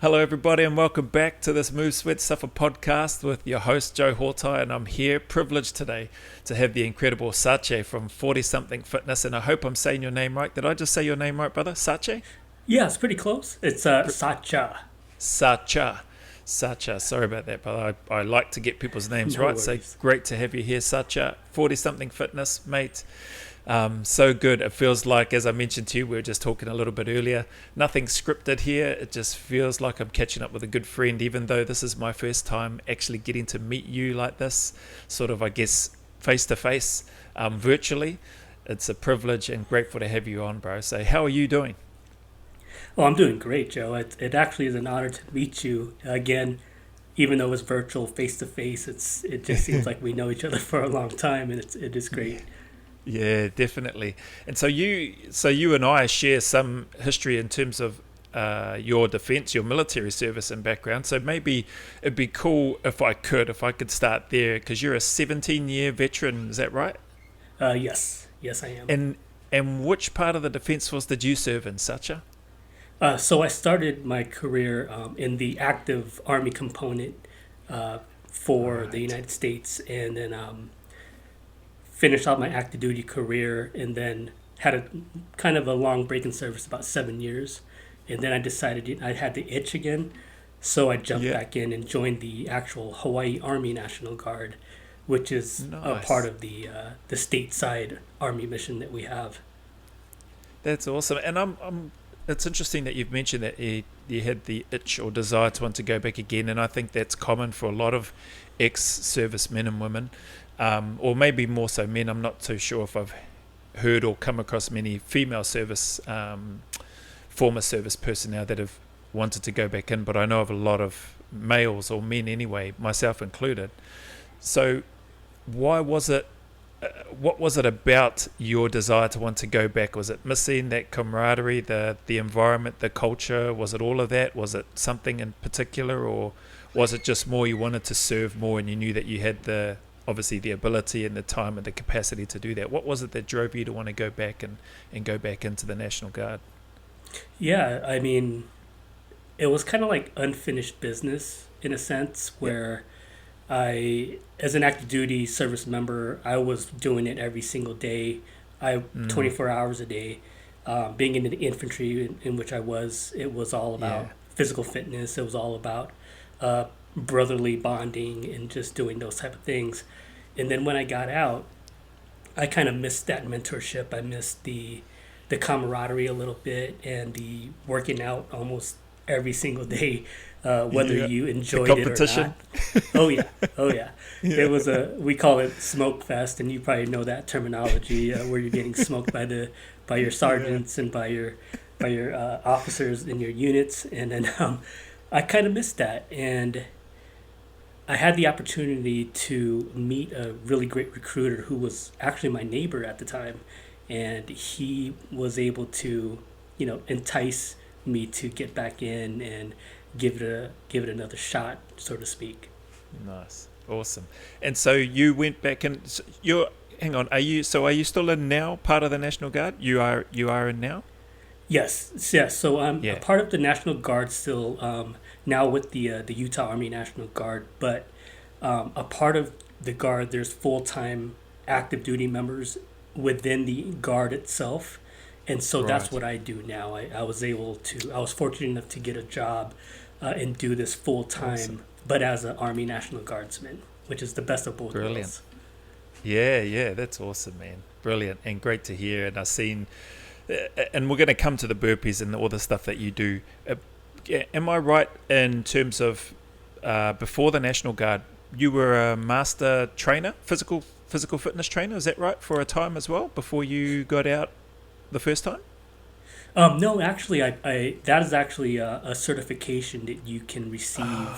Hello, everybody, and welcome back to this MoveSweatSuffer podcast with your host, Joe Hotai, and I'm here, privileged today, to have the incredible Satya from 40-something Fitness, and I hope I'm saying your name right. Did I just say your name right, brother? Satya? Yeah, it's pretty close. It's Satya. Satya. Sorry about that, brother. I like to get people's names No right, worries. so great to have you here, Satya. 40-something Fitness, mate. So good. It feels like, as I mentioned to you, we were just talking a little bit earlier, nothing scripted here. It just feels like I'm catching up with a good friend, even though this is my first time actually getting to meet you like this, sort of, I guess, face to face, virtually. It's a privilege and grateful to have you on, bro. So how are you doing? Oh, I'm doing great, Joe. It actually is an honor to meet you again, even though it's virtual, face to face. It just seems like we know each other for a long time, and it is great. Yeah, definitely. And so you and I share some history in terms of your defense, your military service and background. So maybe it'd be cool if I could start there, because you're a 17-year veteran. Is that right? Yes, I am. And which part of the defense force did you serve in, Satya? So I started my career in the active Army component for the United States, and then finished out my active duty career, and then had a kind of a long break in service, about 7 years, and then I decided I had the itch again, so I jumped back in and joined the actual Hawaii Army National Guard, which is a part of the stateside Army mission that we have. That's awesome. And I'm it's interesting that you've mentioned that you had the itch or desire to want to go back again, and I think that's common for a lot of ex-service men and women, or maybe more so men. I'm not too sure if I've heard or come across many female service, former service personnel that have wanted to go back in, but I know of a lot of males, or men anyway, myself included. So why was it, what was it about your desire to want to go back? Was it missing that camaraderie, the environment, the culture? Was it all of that? Was it something in particular, or was it just more you wanted to serve more and you knew that you had obviously the ability and the time and the capacity to do that? What was it that drove you to want to go back and go back into the National Guard? Yeah, I mean, it was kind of like unfinished business in a sense, where as an active duty service member, I was doing it every single day. 24 hours a day. Being in the infantry in which I was, it was all about physical fitness. It was all about brotherly bonding and just doing those type of things. And then when I got out, I kind of missed that mentorship. I missed the camaraderie a little bit, and the working out almost every single day, whether you enjoyed it or not. Oh yeah. It was we call it smoke fest, and you probably know that terminology, where you're getting smoked by your sergeants and by your officers in your units. And then I kind of missed that, and I had the opportunity to meet a really great recruiter who was actually my neighbor at the time, and he was able to, entice me to get back in and give it another shot, so to speak. Nice, awesome. And so you went back, and hang on. Are you still in now? Part of the National Guard? You are in now? Yes. So I'm a part of the National Guard still, now with the Utah Army National Guard, but a part of the Guard, there's full-time active duty members within the Guard itself. And so that's what I do now. I was fortunate enough to get a job and do this full-time, but as an Army National Guardsman, which is the best of both worlds. Yeah, that's awesome, man. Brilliant, and great to hear. And I've seen, and we're going to come to the burpees and all the stuff that you do. Am I right in terms of before the National Guard, you were a master trainer, physical fitness trainer? Is that right, for a time as well, before you got out the first time? No, actually, I that is actually a certification that you can receive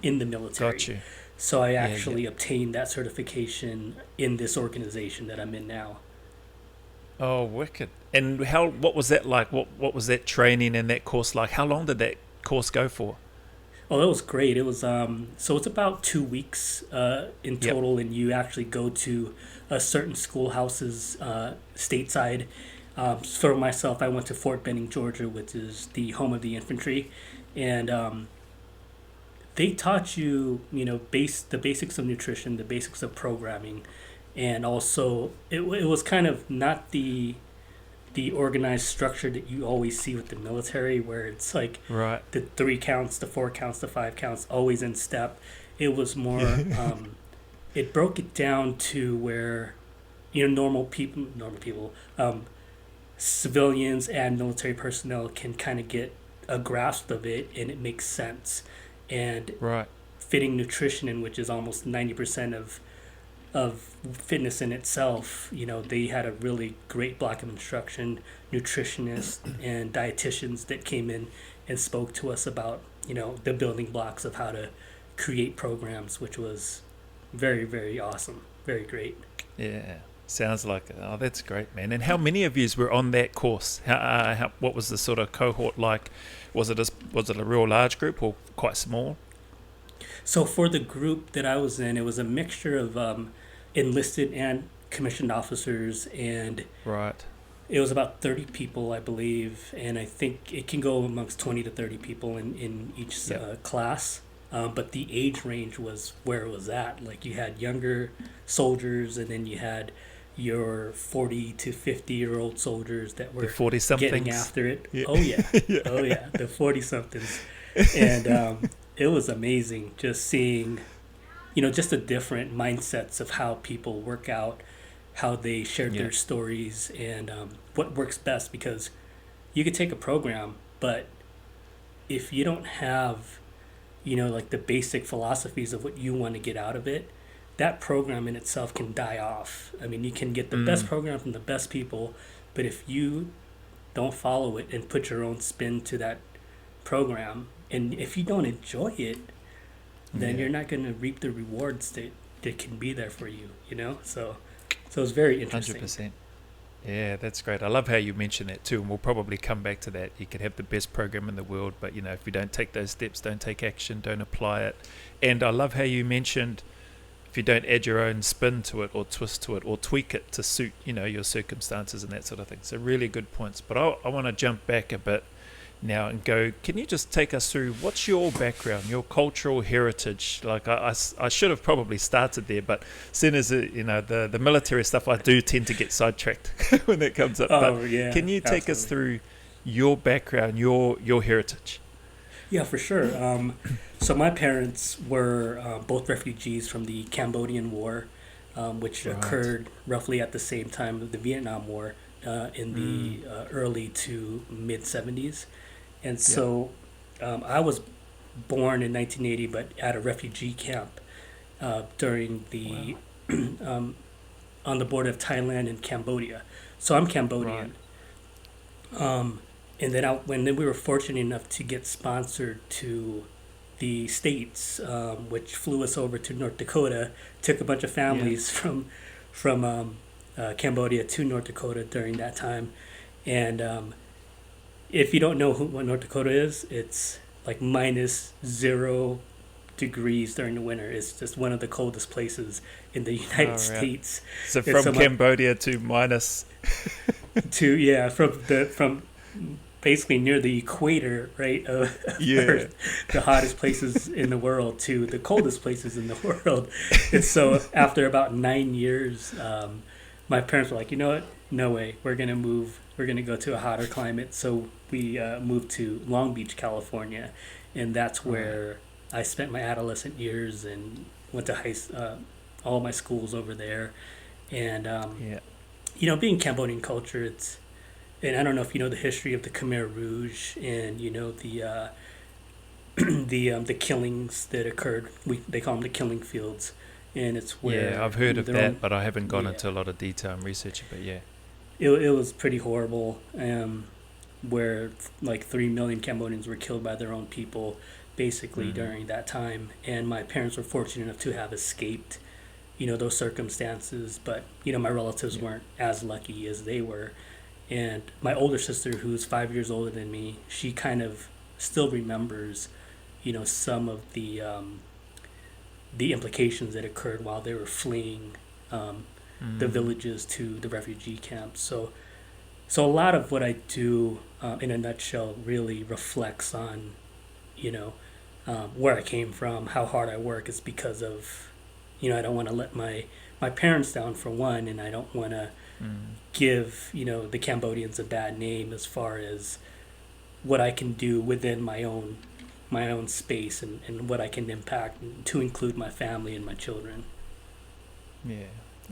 in the military. Got you. So I actually obtained that certification in this organization that I'm in now. Oh, wicked. And what was that like? What was that training and that course like? How long did that course go for? Oh, that was great. It was so it's about 2 weeks in total, and you actually go to certain schoolhouses stateside. For myself, I went to Fort Benning, Georgia, which is the home of the infantry, and they taught you, the basics of nutrition, the basics of programming, and also it was kind of not the organized structure that you always see with the military, where it's like Right. the 3 counts, the 4 counts, the 5 counts, always in step. It was more. It broke it down to where, normal people, civilians and military personnel can kind of get a grasp of it, and it makes sense. And Right. fitting nutrition in, which is almost 90% of fitness in itself, they had a really great block of instruction, nutritionists and dietitians that came in and spoke to us about, the building blocks of how to create programs, which was very, very awesome, very great. Yeah. Sounds like it. Oh, that's great, man. And how many of yous were on that course? What was the sort of cohort like? Was it a real large group or quite small? So for the group that I was in, it was a mixture of enlisted and commissioned officers, and Right. it was about 30 people, I believe, and I think it can go amongst 20 to 30 people in each Yep. class. But the age range was where it was at. Like you had younger soldiers, and then you had your 40 to 50-year-old soldiers that The were 40 getting somethings. after it. Yeah. Oh yeah, Yeah. oh yeah, the 40 somethings, and it was amazing just seeing, just the different mindsets of how people work out, how they shared Yeah. their stories, and what works best. Because you could take a program, but if you don't have, like the basic philosophies of what you want to get out of it, that program in itself can die off. I mean, you can get the best Mm. program from the best people, but if you don't follow it and put your own spin to that program, and if you don't enjoy it, then Yeah. you're not going to reap the rewards that can be there for you, so it's very interesting. 100%. Yeah, that's great. I love how you mention that too, and we'll probably come back to that. You could have the best program in the world, but if you don't take those steps, don't take action, don't apply it. And I love how you mentioned if you don't add your own spin to it or twist to it or tweak it to suit, your circumstances and that sort of thing. So really good points. But I want to jump back a bit now and go, can you just take us through what's your background, your cultural heritage? Like I should have probably started there, but soon as the military stuff, I do tend to get sidetracked when that comes up. Oh But yeah, can you take us absolutely. through your background, your heritage? Yeah, for sure. So my parents were both refugees from the Cambodian War, which Right. occurred roughly at the same time of the Vietnam War, in Mm. the early to mid 70s. And Yep. so I was born in 1980, but at a refugee camp during Wow. the on the border of Thailand and Cambodia. So I'm Right. Cambodian. Um, and then when we were fortunate enough to get sponsored to the States, which flew us over to North Dakota, took a bunch of Yeah. families from Cambodia to North Dakota during that time. And if you don't know what North Dakota is, it's like minus 0 degrees during the winter. It's just one of the coldest places in the United All right. States. So And from so my Cambodia to minus. to yeah from basically near the equator, right, of Yeah. Earth, the hottest places in the world to the coldest places in the world. And so after about 9 years, my parents were like, you know what? No way. We're gonna move. We're gonna go to a hotter climate. So we moved to Long Beach, California, and that's Right. where I spent my adolescent years and went to all my schools over there. And Yeah. being Cambodian culture, and I don't know if you know the history of the Khmer Rouge and the the killings that occurred. They call them the killing fields, and it's Yeah, where I've heard of their own. that, but I haven't gone Yeah, into a lot of detail and research. But yeah. it was pretty horrible. Where like 3 million Cambodians were killed by their own people, basically Mm. during that time. And my parents were fortunate enough to have escaped, those circumstances. But my relatives Yeah. weren't as lucky as they were. And my older sister, who's 5 years older than me, she kind of still remembers, some of the implications that occurred while they were fleeing the Mm. villages to the refugee camps. So a lot of what I do, in a nutshell, really reflects on where I came from, how hard I work. It's because of, I don't want to let my parents down for one, and I don't want to give, the Cambodians a bad name as far as what I can do within my own space, and what I can impact, to include my family and my children. Yeah,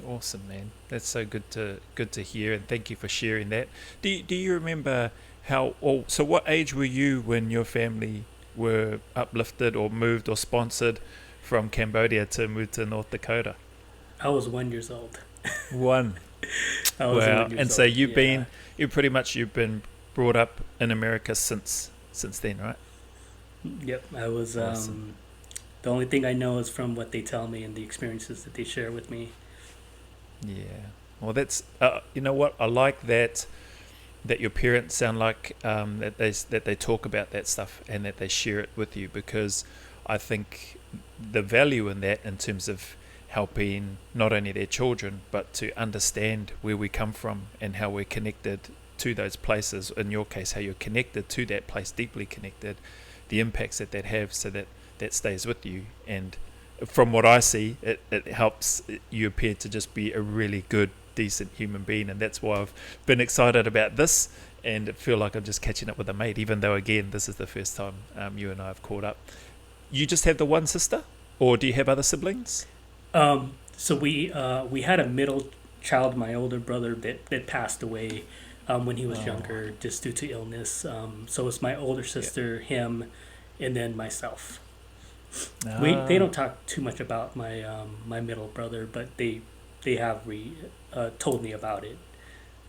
awesome, man. That's so good to hear, and thank you for sharing that. Do you remember so what age were you when your family were uplifted or moved or sponsored from Cambodia to move to North Dakota? I was 1 year old. One. I was Wow. 1 year And so old. you've Yeah. been brought up in America since then, right? Yep. I was. Awesome. The only thing I know is from what they tell me and the experiences that they share with me. Yeah. Well, that's you know what, I like that your parents sound like that they talk about that stuff and that they share it with you, because I think the value in that, in terms of helping not only their children but to understand where we come from and how we're connected to those places. In your case, how you're connected to that place, deeply connected, the impacts that have, so that stays with you. And from what I see, it helps you appear to just be a really good, decent human being, and that's why I've been excited about this, and feel like I'm just catching up with a mate, even though, again, this is the first time you and I have caught up. You just have the one sister, or do you have other siblings? So we had a middle child, my older brother, that passed away when he was younger, just due to illness. So it's my older sister, him, and then myself. They don't talk too much about my middle brother, but they have told me about it,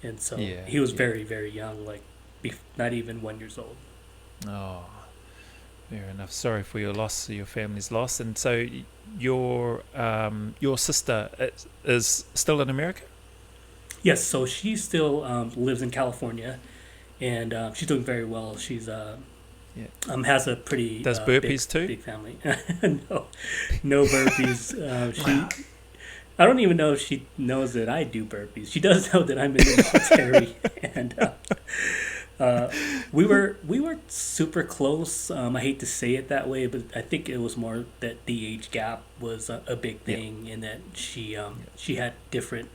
and so he was very, very young, like not even 1 year old. Oh, fair enough. Sorry for your loss, your family's loss. And so your sister is still in America? Yes, so she still lives in California, and she's doing very well. She's has a pretty does burpees too? Big family. No burpees. Wow. I don't even know if she knows that I do burpees. She does know that I'm in the military, and we were super close. I hate to say it that way, but I think it was more that the age gap was a big thing, and that she had different,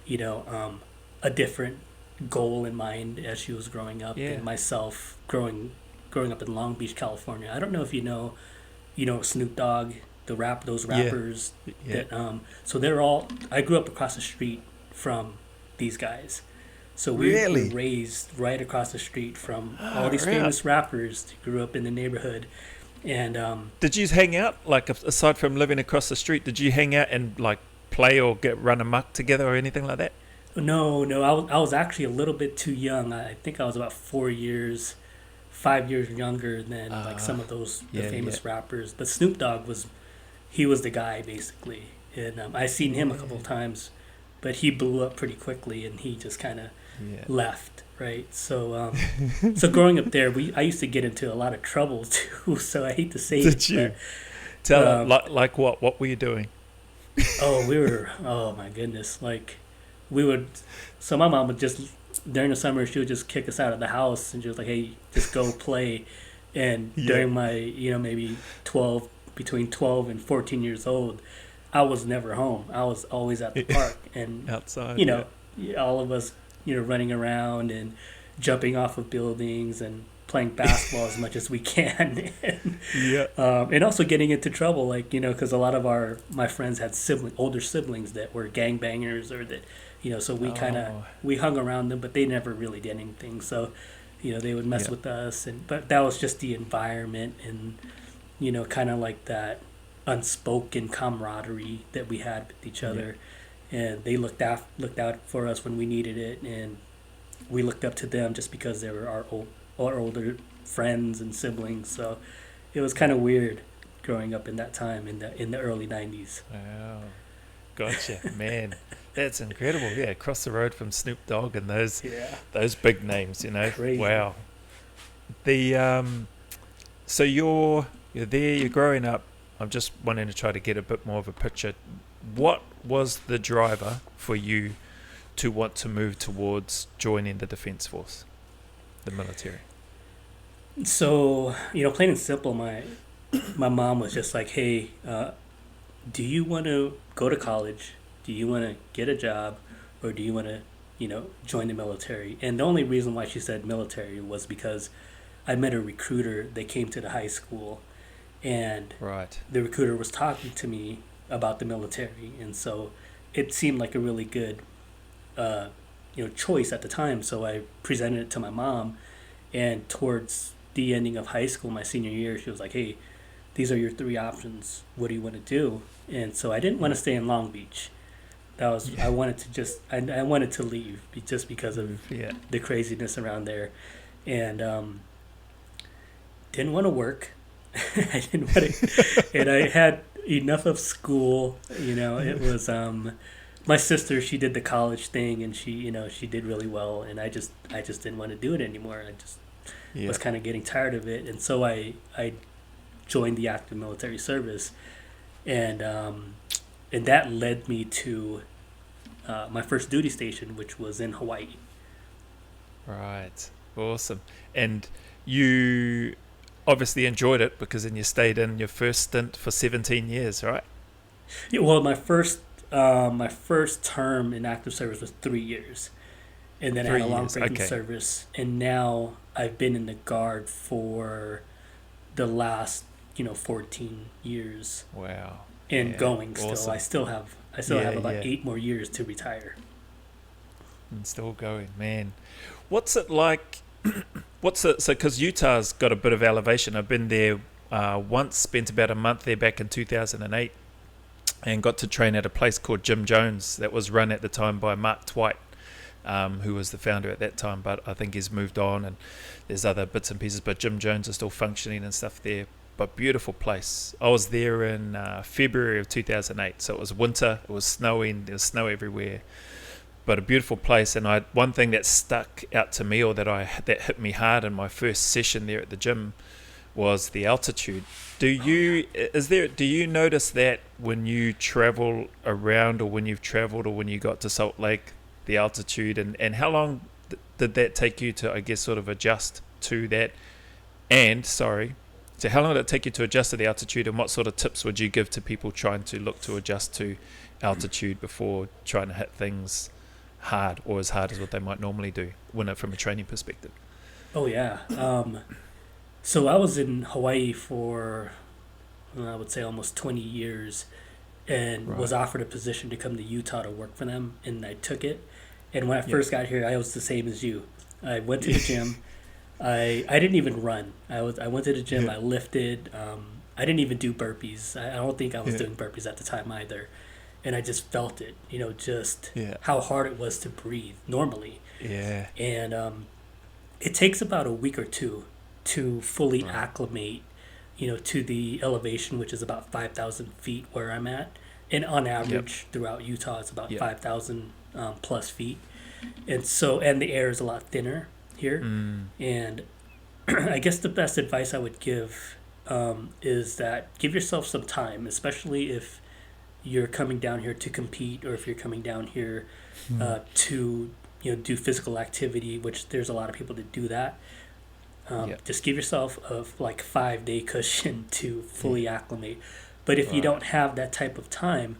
a different goal in mind as she was growing up, and myself growing up in Long Beach, California. I don't know if you know Snoop Dogg, those rappers. Yeah. That so they're all. I grew up across the street from these guys, so we were raised right across the street from all these famous rappers that grew up in the neighborhood. And did you hang out, like, aside from living across the street? Did you hang out and like play or run amok together or anything like that? No. I was actually a little bit too young. I think I was about 5 years younger than like some of those famous rappers. But Snoop Dogg was the guy, basically, and I seen him a couple of times, but he blew up pretty quickly, and he just kind of left, right? So so growing up there, I used to get into a lot of trouble too. So I hate to say Did you? But, tell like what were you doing? Oh my goodness, like we would. So my mom would just, during the summer, she would just kick us out of the house, and she was like, "Hey, just go play." And during my, maybe between 12 and 14 years old, I was never home. I was always at the park, and outside. All of us, running around and jumping off of buildings and playing basketball as much as we can, and also getting into trouble, like, because a lot of my friends had older siblings that were gangbangers, or that, so we hung around them, but they never really did anything. So, they would mess with us, but that was just the environment, and kind of like that unspoken camaraderie that we had with each other, and they looked out for us when we needed it, and we looked up to them just because they were our older friends and siblings. So it was kind of weird growing up in that time in the early 90s. Wow, gotcha. Man, that's incredible. Yeah, across the road from Snoop Dogg and those big names, Crazy. Wow. So you're there, you're growing up. I'm just wanting to try to get a bit more of a picture. What was the driver for you to want to move towards joining the Defence Force, the military? So, plain and simple, my mom was just like, "Hey, do you want to go to college? Do you want to get a job, or do you want to, join the military?" And the only reason why she said military was because I met a recruiter that came to the high school, and Right. the recruiter was talking to me about the military, and so it seemed like a really good, uh, choice at the time. So I presented it to my mom, and towards the ending of high school, my senior year, she was like, "Hey, these are your three options. What do you want to do?" And so I didn't want to stay in Long Beach. That was Yeah. I wanted to I wanted to leave just because of Yeah. the craziness around there, and didn't want to work. I didn't want to, and I had enough of school. It was my sister. She did the college thing, and she did really well. And I just didn't want to do it anymore. I just Yeah. was kind of getting tired of it, and so I joined the active military service, and that led me to my first duty station, which was in Hawaii. Right. Awesome. And you obviously enjoyed it because then you stayed in your first stint for 17 years, right? Yeah, well, my first term in active service was 3 years, and then I had Three a long years. break in Okay. service, and now I've been in the guard for the last 14 years Wow. and Yeah. going still. I Awesome. still have Yeah. about Yeah. 8 more years to retire. And still going, man. What's it like? What's it? So, because Utah's got a bit of elevation. I've been there once, spent about a month there back in 2008, and got to train at a place called Jim Jones that was run at the time by Mark Twight, who was the founder at that time, but I think he's moved on and there's other bits and pieces, but Jim Jones is still functioning and stuff there. But beautiful place. I was there in February of 2008, so it was winter, it was snowing, there was snow everywhere, but a beautiful place. And one thing that stuck out to me, or that hit me hard in my first session there at the gym, was the altitude. Do you notice that when you travel around, or when you've traveled, or when you got to Salt Lake, the altitude, and how long did that take you to, I guess, sort of adjust to that? And sorry, so how long did it take you to adjust to the altitude, and what sort of tips would you give to people trying to look to adjust to altitude before trying to hit things hard, or as hard as what they might normally do when it from a training perspective? Oh yeah. So I was in Hawaii for I would say almost 20 years, and was Right. offered a position to come to Utah to work for them, and I took it. And when I Yep. first got here, I was the same as you. I went to the gym. I didn't even run. I went to the gym. Yeah. I lifted. I didn't even do burpees. I don't think I was Yeah. doing burpees at the time either. And I just felt it. Just Yeah. how hard it was to breathe normally. Yeah. And it takes about a week or two to fully Right. acclimate, to the elevation, which is about 5,000 feet where I'm at. And on Yep. average throughout Utah, it's about Yep. 5,000 plus feet. And the air is a lot thinner here. Mm. And I guess the best advice I would give is that give yourself some time, especially if you're coming down here to compete, or if you're coming down here Mm. to do physical activity, which there's a lot of people that do that. Yep. Just give yourself a like 5 day cushion to fully acclimate. But if you Right. don't have that type of time,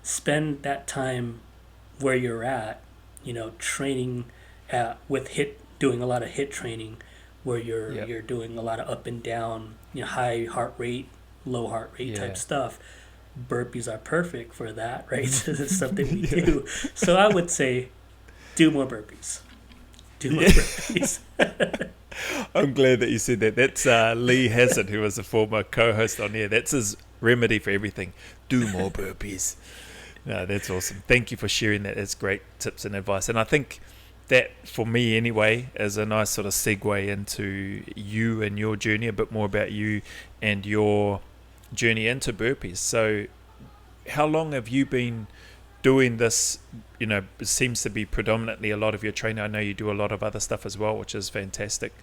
spend that time where you're at, training with doing a lot of hit training, where you're Yep. you're doing a lot of up and down, high heart rate, low heart rate type Yeah. stuff. Burpees are perfect for that, right? It's something we Yeah. do. So I would say, do more burpees. Do more Yeah. burpees. I'm glad that you said that. That's Lee Hazard, who was a former co-host on here. That's his remedy for everything. Do more burpees. No, that's awesome. Thank you for sharing that. It's great tips and advice. And I think that, for me anyway, is a nice sort of segue into you and your journey, a bit more about you and your journey into burpees. So how long have you been doing this? It seems to be predominantly a lot of your training. I know you do a lot of other stuff as well, which is fantastic.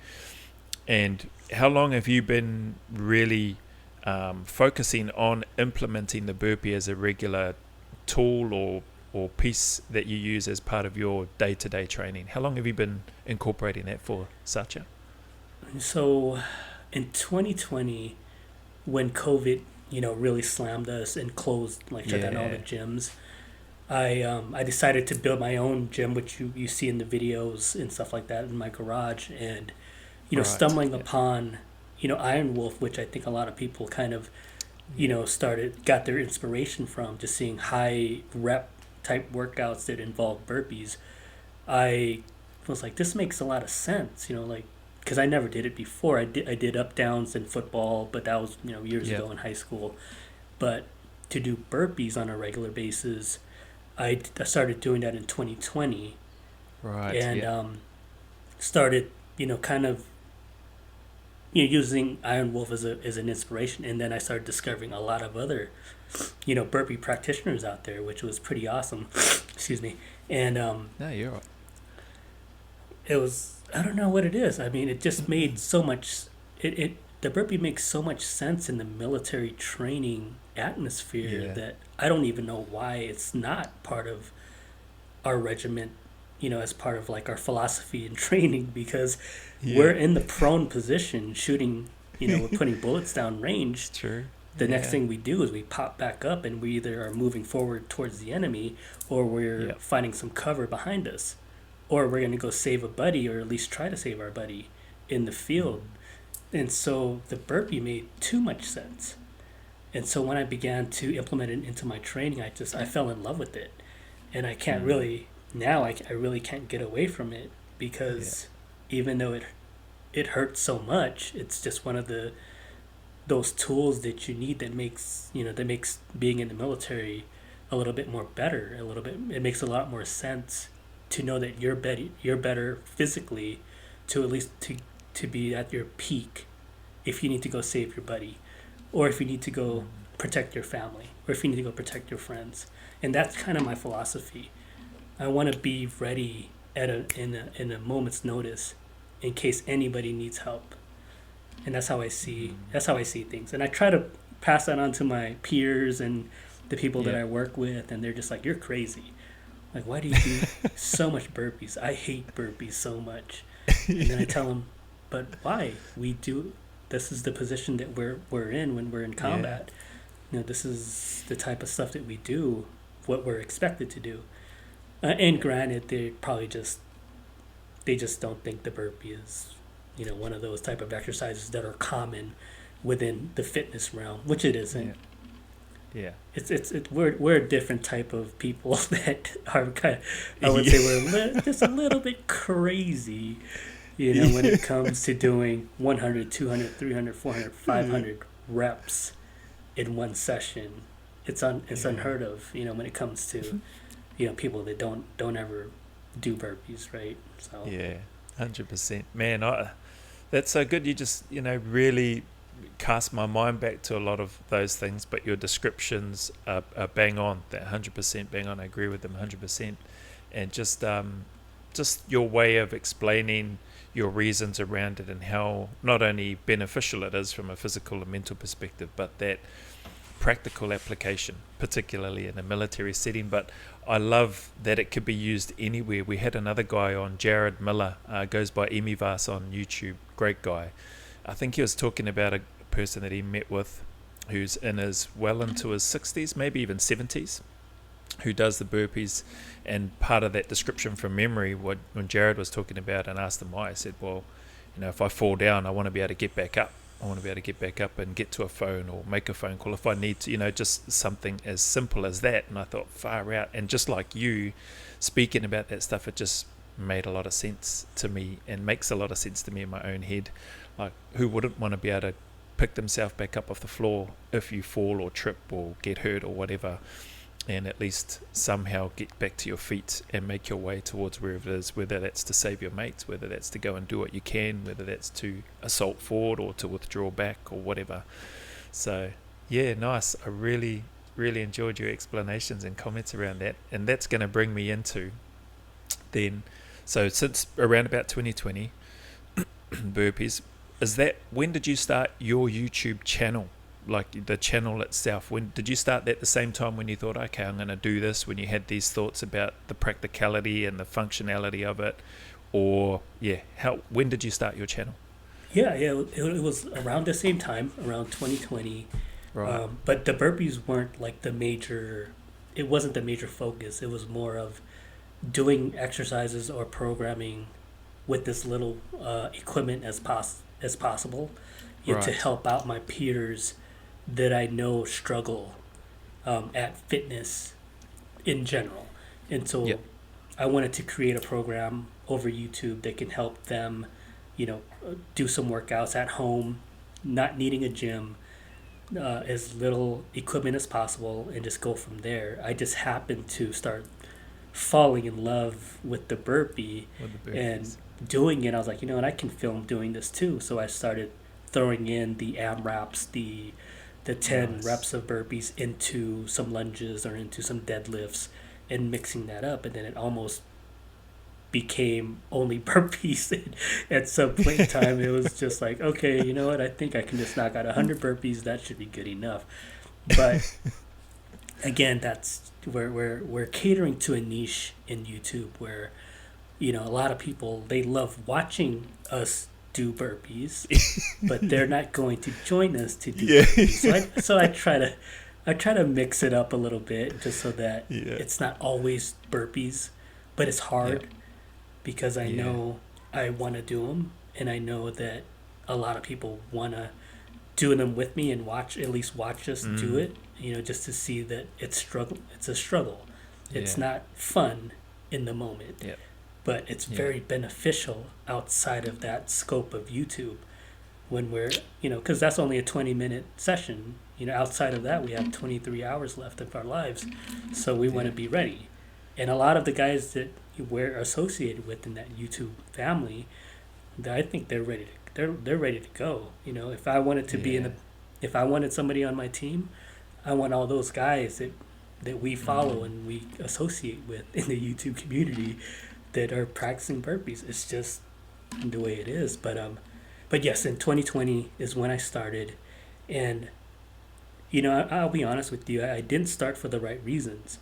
And how long have you been really focusing on implementing the burpee as a regular tool or piece that you use as part of your day-to-day training? How long have you been incorporating that for, Satya? So in 2020, when COVID, really slammed us and closed, like shut down all the Yeah. gyms, I decided to build my own gym, which you see in the videos and stuff like that in my garage, and Right. stumbling Yeah. upon Iron Wolf, which I think a lot of people kind of Yeah. got their inspiration from, just seeing high rep type workouts that involve burpees. I was like, this makes a lot of sense, like because I never did it before. I did up downs in football, but that was years Yeah. ago in high school. But to do burpees on a regular basis, I started doing that in 2020, Right. and Yeah. started kind of using Iron Wolf as an inspiration, and then I started discovering a lot of other burpee practitioners out there, which was pretty awesome. Excuse me. And No, you're right. it was, I don't know what it is. I mean, it just made so much. It the burpee makes so much sense in the military training atmosphere Yeah. that I don't even know why it's not part of our regiment, as part of like our philosophy and training, because we're Yeah. in the prone position shooting, we're putting bullets down range. It's true. The next Yeah. thing we do is we pop back up and we either are moving forward towards the enemy, or we're Yeah. finding some cover behind us, or we're going to go save a buddy, or at least try to save our buddy in the field. Mm. And so the burpee made too much sense. And so when I began to implement it into my training, I fell in love with it. And I can't Mm. really, now I really can't get away from it, Yeah. because even though it hurts so much, it's just one of those tools that you need, that makes being in the military a little bit more better, a little bit, it makes a lot more sense to know that you're better physically, to at least to be at your peak if you need to go save your buddy, or if you need to go Mm. protect your family, or if you need to go protect your friends. And that's kind of my philosophy. I want to be ready in a moment's notice in case anybody needs help. And Mm. that's how I see things. And I try to pass that on to my peers and the people that Yeah. I work with, and they're just like, "You're crazy. Like, why do you do so much burpees? I hate burpees so much." And then I tell them, "But why? We do. This is the position that we're in when we're in Yeah. combat. This is the type of stuff that we do, what we're expected to do." And granted, they just don't think the burpee is, one of those type of exercises that are common within the fitness realm, which it isn't. Yeah. Yeah. We're a different type of people that are kind of, I would say Yeah. just a little bit crazy, when Yeah. it comes to doing 100, 200, 300, 400, Yeah. 500 reps in one session. It's Yeah. unheard of, when it comes to people that don't ever do burpees, right? So Yeah. 100%. Man, that's so good. You just, really cast my mind back to a lot of those things, but your descriptions are bang on. That 100% bang on. I agree with them 100%. And just your way of explaining your reasons around it and how not only beneficial it is from a physical and mental perspective, but that practical application, particularly in a military setting. But I love that it could be used anywhere. We had another guy on, Jared Miller, goes by Emivas on YouTube, great guy. I think he was talking about a person that he met with who's well into his 60s, maybe even 70s, who does the burpees. And part of that description from memory, when Jared was talking about and asked him why, I said, well, if I fall down, I want to be able to get back up. I want to be able to get back up and get to a phone or make a phone call if I need to, just something as simple as that. And I thought, far out. And just like you speaking about that stuff, it just made a lot of sense to me and makes a lot of sense to me in my own head. Like, who wouldn't want to be able to pick themselves back up off the floor if you fall or trip or get hurt or whatever, and at least somehow get back to your feet and make your way towards wherever it is, whether that's to save your mates, whether that's to go and do what you can, whether that's to assault forward or to withdraw back or whatever. So yeah, nice. I really, really enjoyed your explanations and comments around that. And that's going to bring me into then, so since around about 2020, burpees, when did you start your YouTube channel? Like the channel itself, when did you start that? The same time when you thought, okay, I'm going to do this, when you had these thoughts about the practicality and the functionality of it? Or when did you start your channel? Yeah, yeah, it was around the same time, around 2020. Right. But the burpees weren't like the major. It wasn't the major focus. It was more of doing exercises or programming with this little equipment as possible, to Right. help out my peers that I know struggle at fitness in general. And Yep. so I wanted to create a program over YouTube that can help them, do some workouts at home, not needing a gym, as little equipment as possible, and just go from there. I just happened to start falling in love with the burpee With the and burpees. doing it. I was like, what, I can film doing this too. So I started throwing in the AMRAPs, the 10 Nice. reps of burpees into some lunges or into some deadlifts and mixing that up. And then it almost became only burpees. At some point in time, it was just like, okay, you know what? I think I can just knock out 100 burpees. That should be good enough. But again, that's where we're catering to a niche in YouTube where, a lot of people, they love watching us do burpees, but they're not going to join us to do Yeah. burpees. So I try to mix it up a little bit just so that Yeah. it's not always burpees, but it's Yep. hard because I Yeah. know I want to do them, and I know that a lot of people want to do them with me and at least watch us do Mm. it, just to see that it's a struggle. It's Yeah. not fun in the moment, Yep. but it's Yeah. very beneficial outside of that scope of YouTube when because that's only a 20-minute session. Outside of that, we have 23 hours left of our lives. So we want Yeah. to be ready. And a lot of the guys that we're associated with in that YouTube family, I think they're ready they're ready to go. If I wanted to be Yeah. if I wanted somebody on my team, I want all those guys that we follow Mm. and we associate with in the YouTube community that are practicing burpees. It's just the way it is. But yes, in 2020 is when I started, and I'll be honest with you, I didn't start for the right reasons.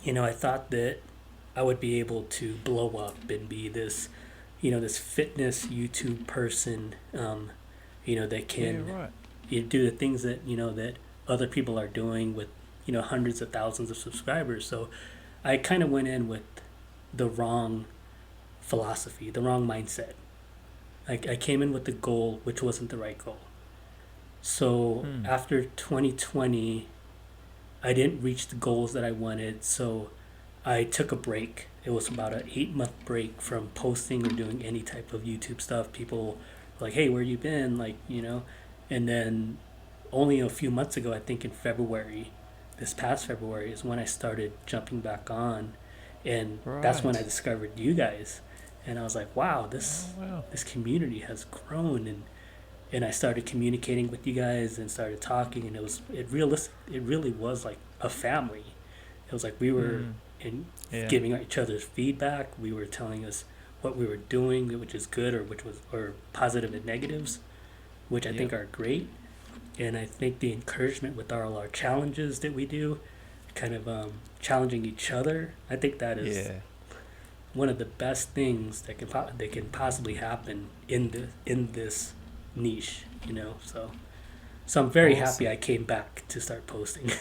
I thought that I would be able to blow up and be this fitness YouTube person, that Yeah. can Right. do the things that other people are doing with hundreds of thousands of subscribers. So I kind of went in with the wrong philosophy, the wrong mindset. I came in with the goal which wasn't the right goal. So Mm. after 2020, I didn't reach the goals that I wanted. So I took a break. It was about an 8-month break from posting or doing any type of YouTube stuff. People were like, "Hey, where you been?" And then only a few months ago, I think in February, this past February, is when I started jumping back on, and that's when I Right. discovered you guys, and I was like, "Wow, Oh wow. this community has grown." And I started communicating with you guys and started talking, and it really was like a family. It was like we were Mm. in Yeah. giving each other's feedback. We were telling us what we were doing, which is good, or positive and negatives, which I Yep. think are great. And I think the encouragement with all our challenges that we do, kind of challenging each other, I think that is Yeah. one of the best things that can possibly happen in this niche. So I'm very happy Awesome. I came back to start posting.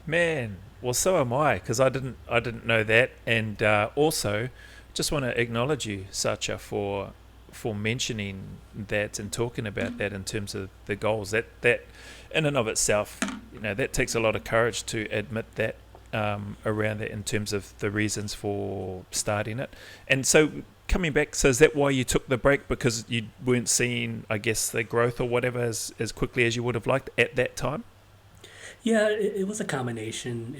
Man, well, so am I, because I didn't know that, and also, just want to acknowledge you, Satya, for mentioning that and talking about that in terms of the goals. That in and of itself, that takes a lot of courage to admit that around that in terms of the reasons for starting it. And so, coming back, so is that why you took the break, because you weren't seeing, I guess, the growth or whatever as quickly as you would have liked at that time? Yeah, it was a combination.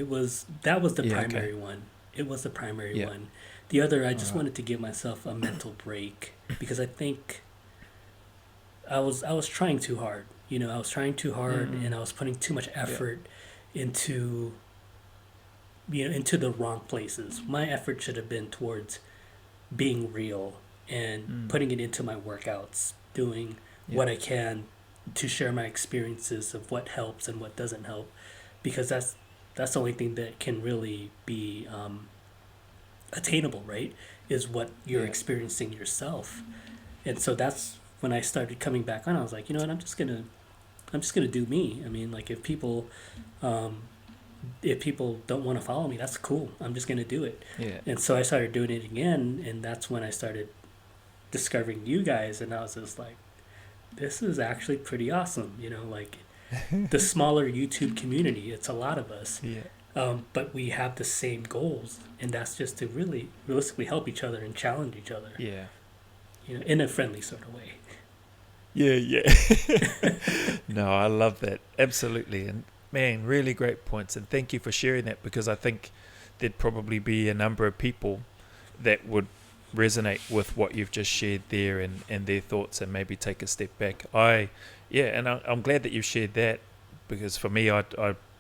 That was the Yeah. Okay. primary one. It was the primary Yeah. one. The other, I All just right. wanted to give myself a mental break because I think I was trying too hard. I was trying too hard, Mm-mm. and I was putting too much Yeah. effort into into the wrong places. My effort should have been towards being real and Mm. putting it into my workouts, doing Yeah. what I can to share my experiences of what helps and what doesn't help, because that's the only thing that can really be attainable, right? Is what you're Yeah. experiencing yourself, and so that's when I started coming back on, I was like, you know what, I'm just gonna do me. I mean, like um, if people don't want to follow me, that's cool. I'm just gonna do it. Yeah. And so I started doing it again, and that's when I started discovering you guys, and I was just like, this is actually pretty awesome. You know, like the smaller YouTube community, it's a lot of us, Yeah. but we have the same goals, and that's just to really realistically help each other and challenge each other. Yeah. You know, in a friendly sort of way. Yeah, yeah. No, I love that. Absolutely. And man, really great points. And thank you for sharing that, because I think there'd probably be a number of people that would resonate with what you've just shared there, and their thoughts, and maybe take a step back. I'm glad that you shared that, because for me, I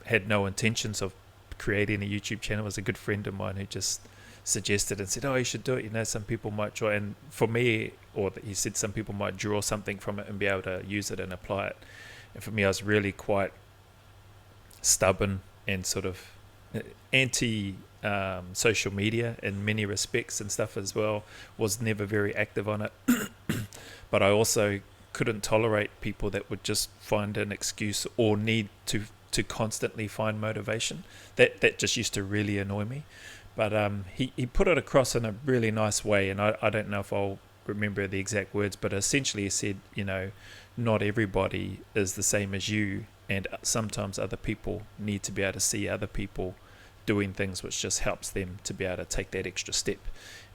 had no intentions of creating a YouTube channel. It was a good friend of mine who just suggested and said, oh, you should do it. You know, some people might try. And for me, or he said some people might draw something from it and be able to use it and apply it. And for me, I was really quite stubborn and sort of anti social media in many respects and stuff as well. Was never very active on it. But I also couldn't tolerate people that would just find an excuse or need to constantly find motivation. That just used to really annoy me. But he put it across in a really nice way, and I don't know if I'll remember the exact words, but essentially he said, you know, not everybody is the same as you, and sometimes other people need to be able to see other people doing things, which just helps them to be able to take that extra step.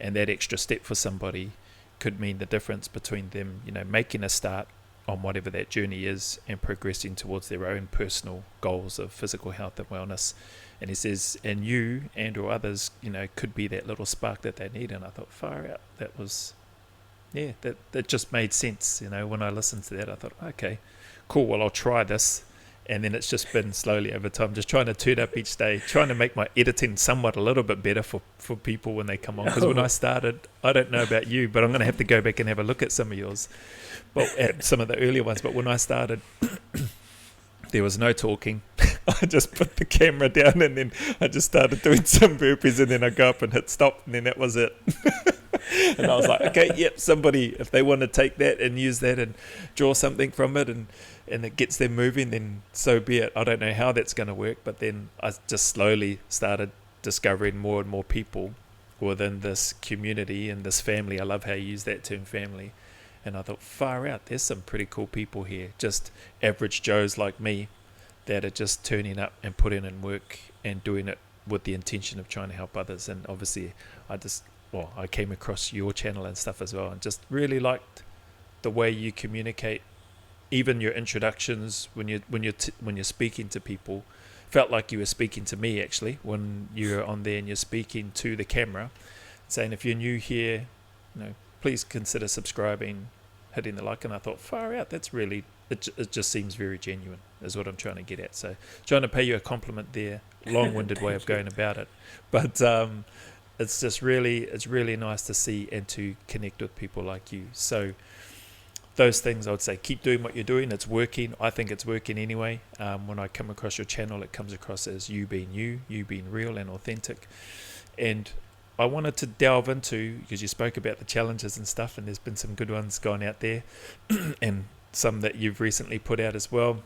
And that extra step for somebody could mean the difference between them, you know, making a start on whatever that journey is and progressing towards their own personal goals of physical health and wellness. And he says, and you and or others, you know, could be that little spark that they need. And I thought, far out, that was, yeah, that just made sense. You know, when I listened to that, I thought, okay, cool, well, I'll try this. And then it's just been slowly over time, just trying to turn up each day, trying to make my editing somewhat a little bit better for people when they come on. Because when I started, I don't know about you, but I'm going to have to go back and have a look at some of yours, but at some of the earlier ones. But when I started, there was no talking. I just put the camera down, and then I just started doing some burpees, and then I go up and hit stop, and then that was it. And I was like, okay, yep, somebody, if they want to take that and use that and draw something from it, and it gets them moving, then so be it. I don't know how that's going to work, but then I just slowly started discovering more and more people within this community and this family. I love how you use that term, family. And I thought, far out, there's some pretty cool people here, just average Joes like me, that are just turning up and putting in work and doing it with the intention of trying to help others. And obviously I came across your channel and stuff as well, and just really liked the way you communicate. Even your introductions when you're speaking to people, felt like you were speaking to me actually when you're on there and you're speaking to the camera, saying, if you're new here, you know, please consider subscribing, hitting the like. And I thought, far out, that's really, it just seems very genuine, is what I'm trying to get at. So trying to pay you a compliment there, long-winded way of going about it, but it's just it's really nice to see and to connect with people like you. So those things, I would say, keep doing what you're doing. It's working. I think it's working anyway. When I come across your channel, it comes across as you being real and authentic. And I wanted to delve into, because you spoke about the challenges and stuff, and there's been some good ones gone out there and some that you've recently put out as well.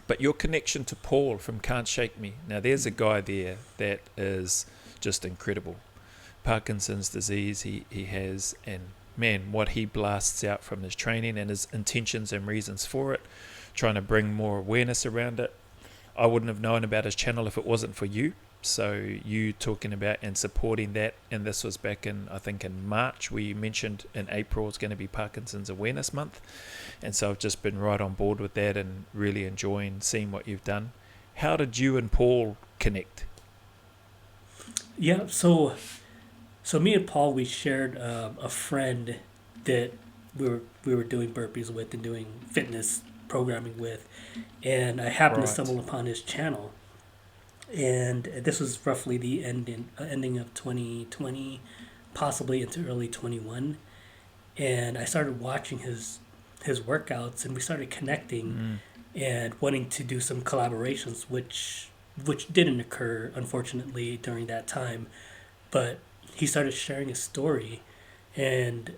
But your connection to Paul from Can't Shake Me. Now, there's a guy there that is just incredible. Parkinson's disease he has, and man, what he blasts out from his training and his intentions and reasons for it, trying to bring more awareness around it. I wouldn't have known about his channel if it wasn't for you. So you talking about and supporting that, and this was back in, I think, in March, where you mentioned in April it's going to be Parkinson's Awareness Month. And so I've just been right on board with that and really enjoying seeing what you've done. How did you and Paul connect? Yeah, so me and Paul, we shared a friend that we were doing burpees with and doing fitness programming with, and I happened to stumble upon his channel, and this was roughly the ending of 2020, possibly into early 21, and I started watching his workouts, and we started connecting and wanting to do some collaborations, which didn't occur, unfortunately, during that time, but he started sharing his story, and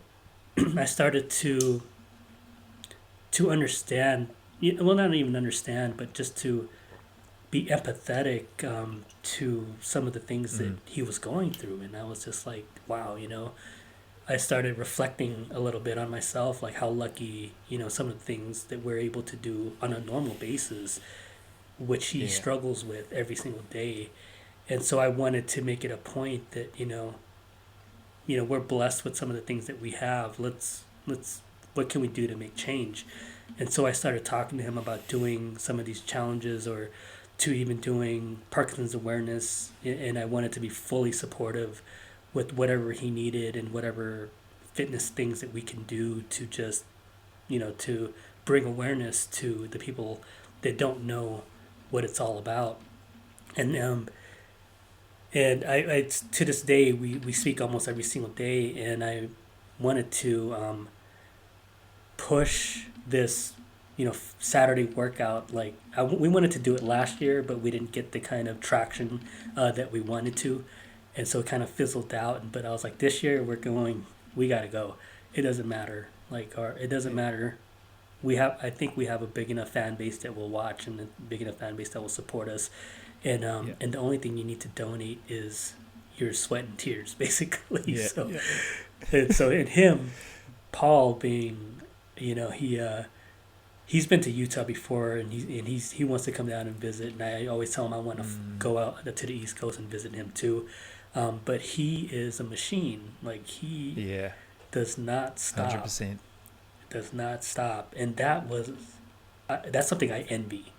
I started to to understand, well, not even understand, but just to be empathetic to some of the things that he was going through. And I was just like, wow, I started reflecting a little bit on myself, like how lucky, some of the things that we're able to do on a normal basis, which he struggles with every single day. And so I wanted to make it a point that, we're blessed with some of the things that we have. What can we do to make change? And so I started talking to him about doing some of these challenges, or to even doing Parkinson's awareness. And I wanted to be fully supportive with whatever he needed and whatever fitness things that we can do to just, to bring awareness to the people that don't know what it's all about. And I to this day, we speak almost every single day, and I wanted to push this, Saturday workout. Like we wanted to do it last year, but we didn't get the kind of traction that we wanted to, and so it kind of fizzled out. But I was like, this year we gotta go. It doesn't matter. It doesn't matter. I think we have a big enough fan base that will watch, and a big enough fan base that will support us. And and the only thing you need to donate is your sweat and tears, basically. Yeah, so, yeah. and him, Paul, being, he's been to Utah before, and he wants to come down and visit. And I always tell him I want to go out to the East Coast and visit him too. But he is a machine. Like he does not stop. 100%. Does not stop, and that's something I envy.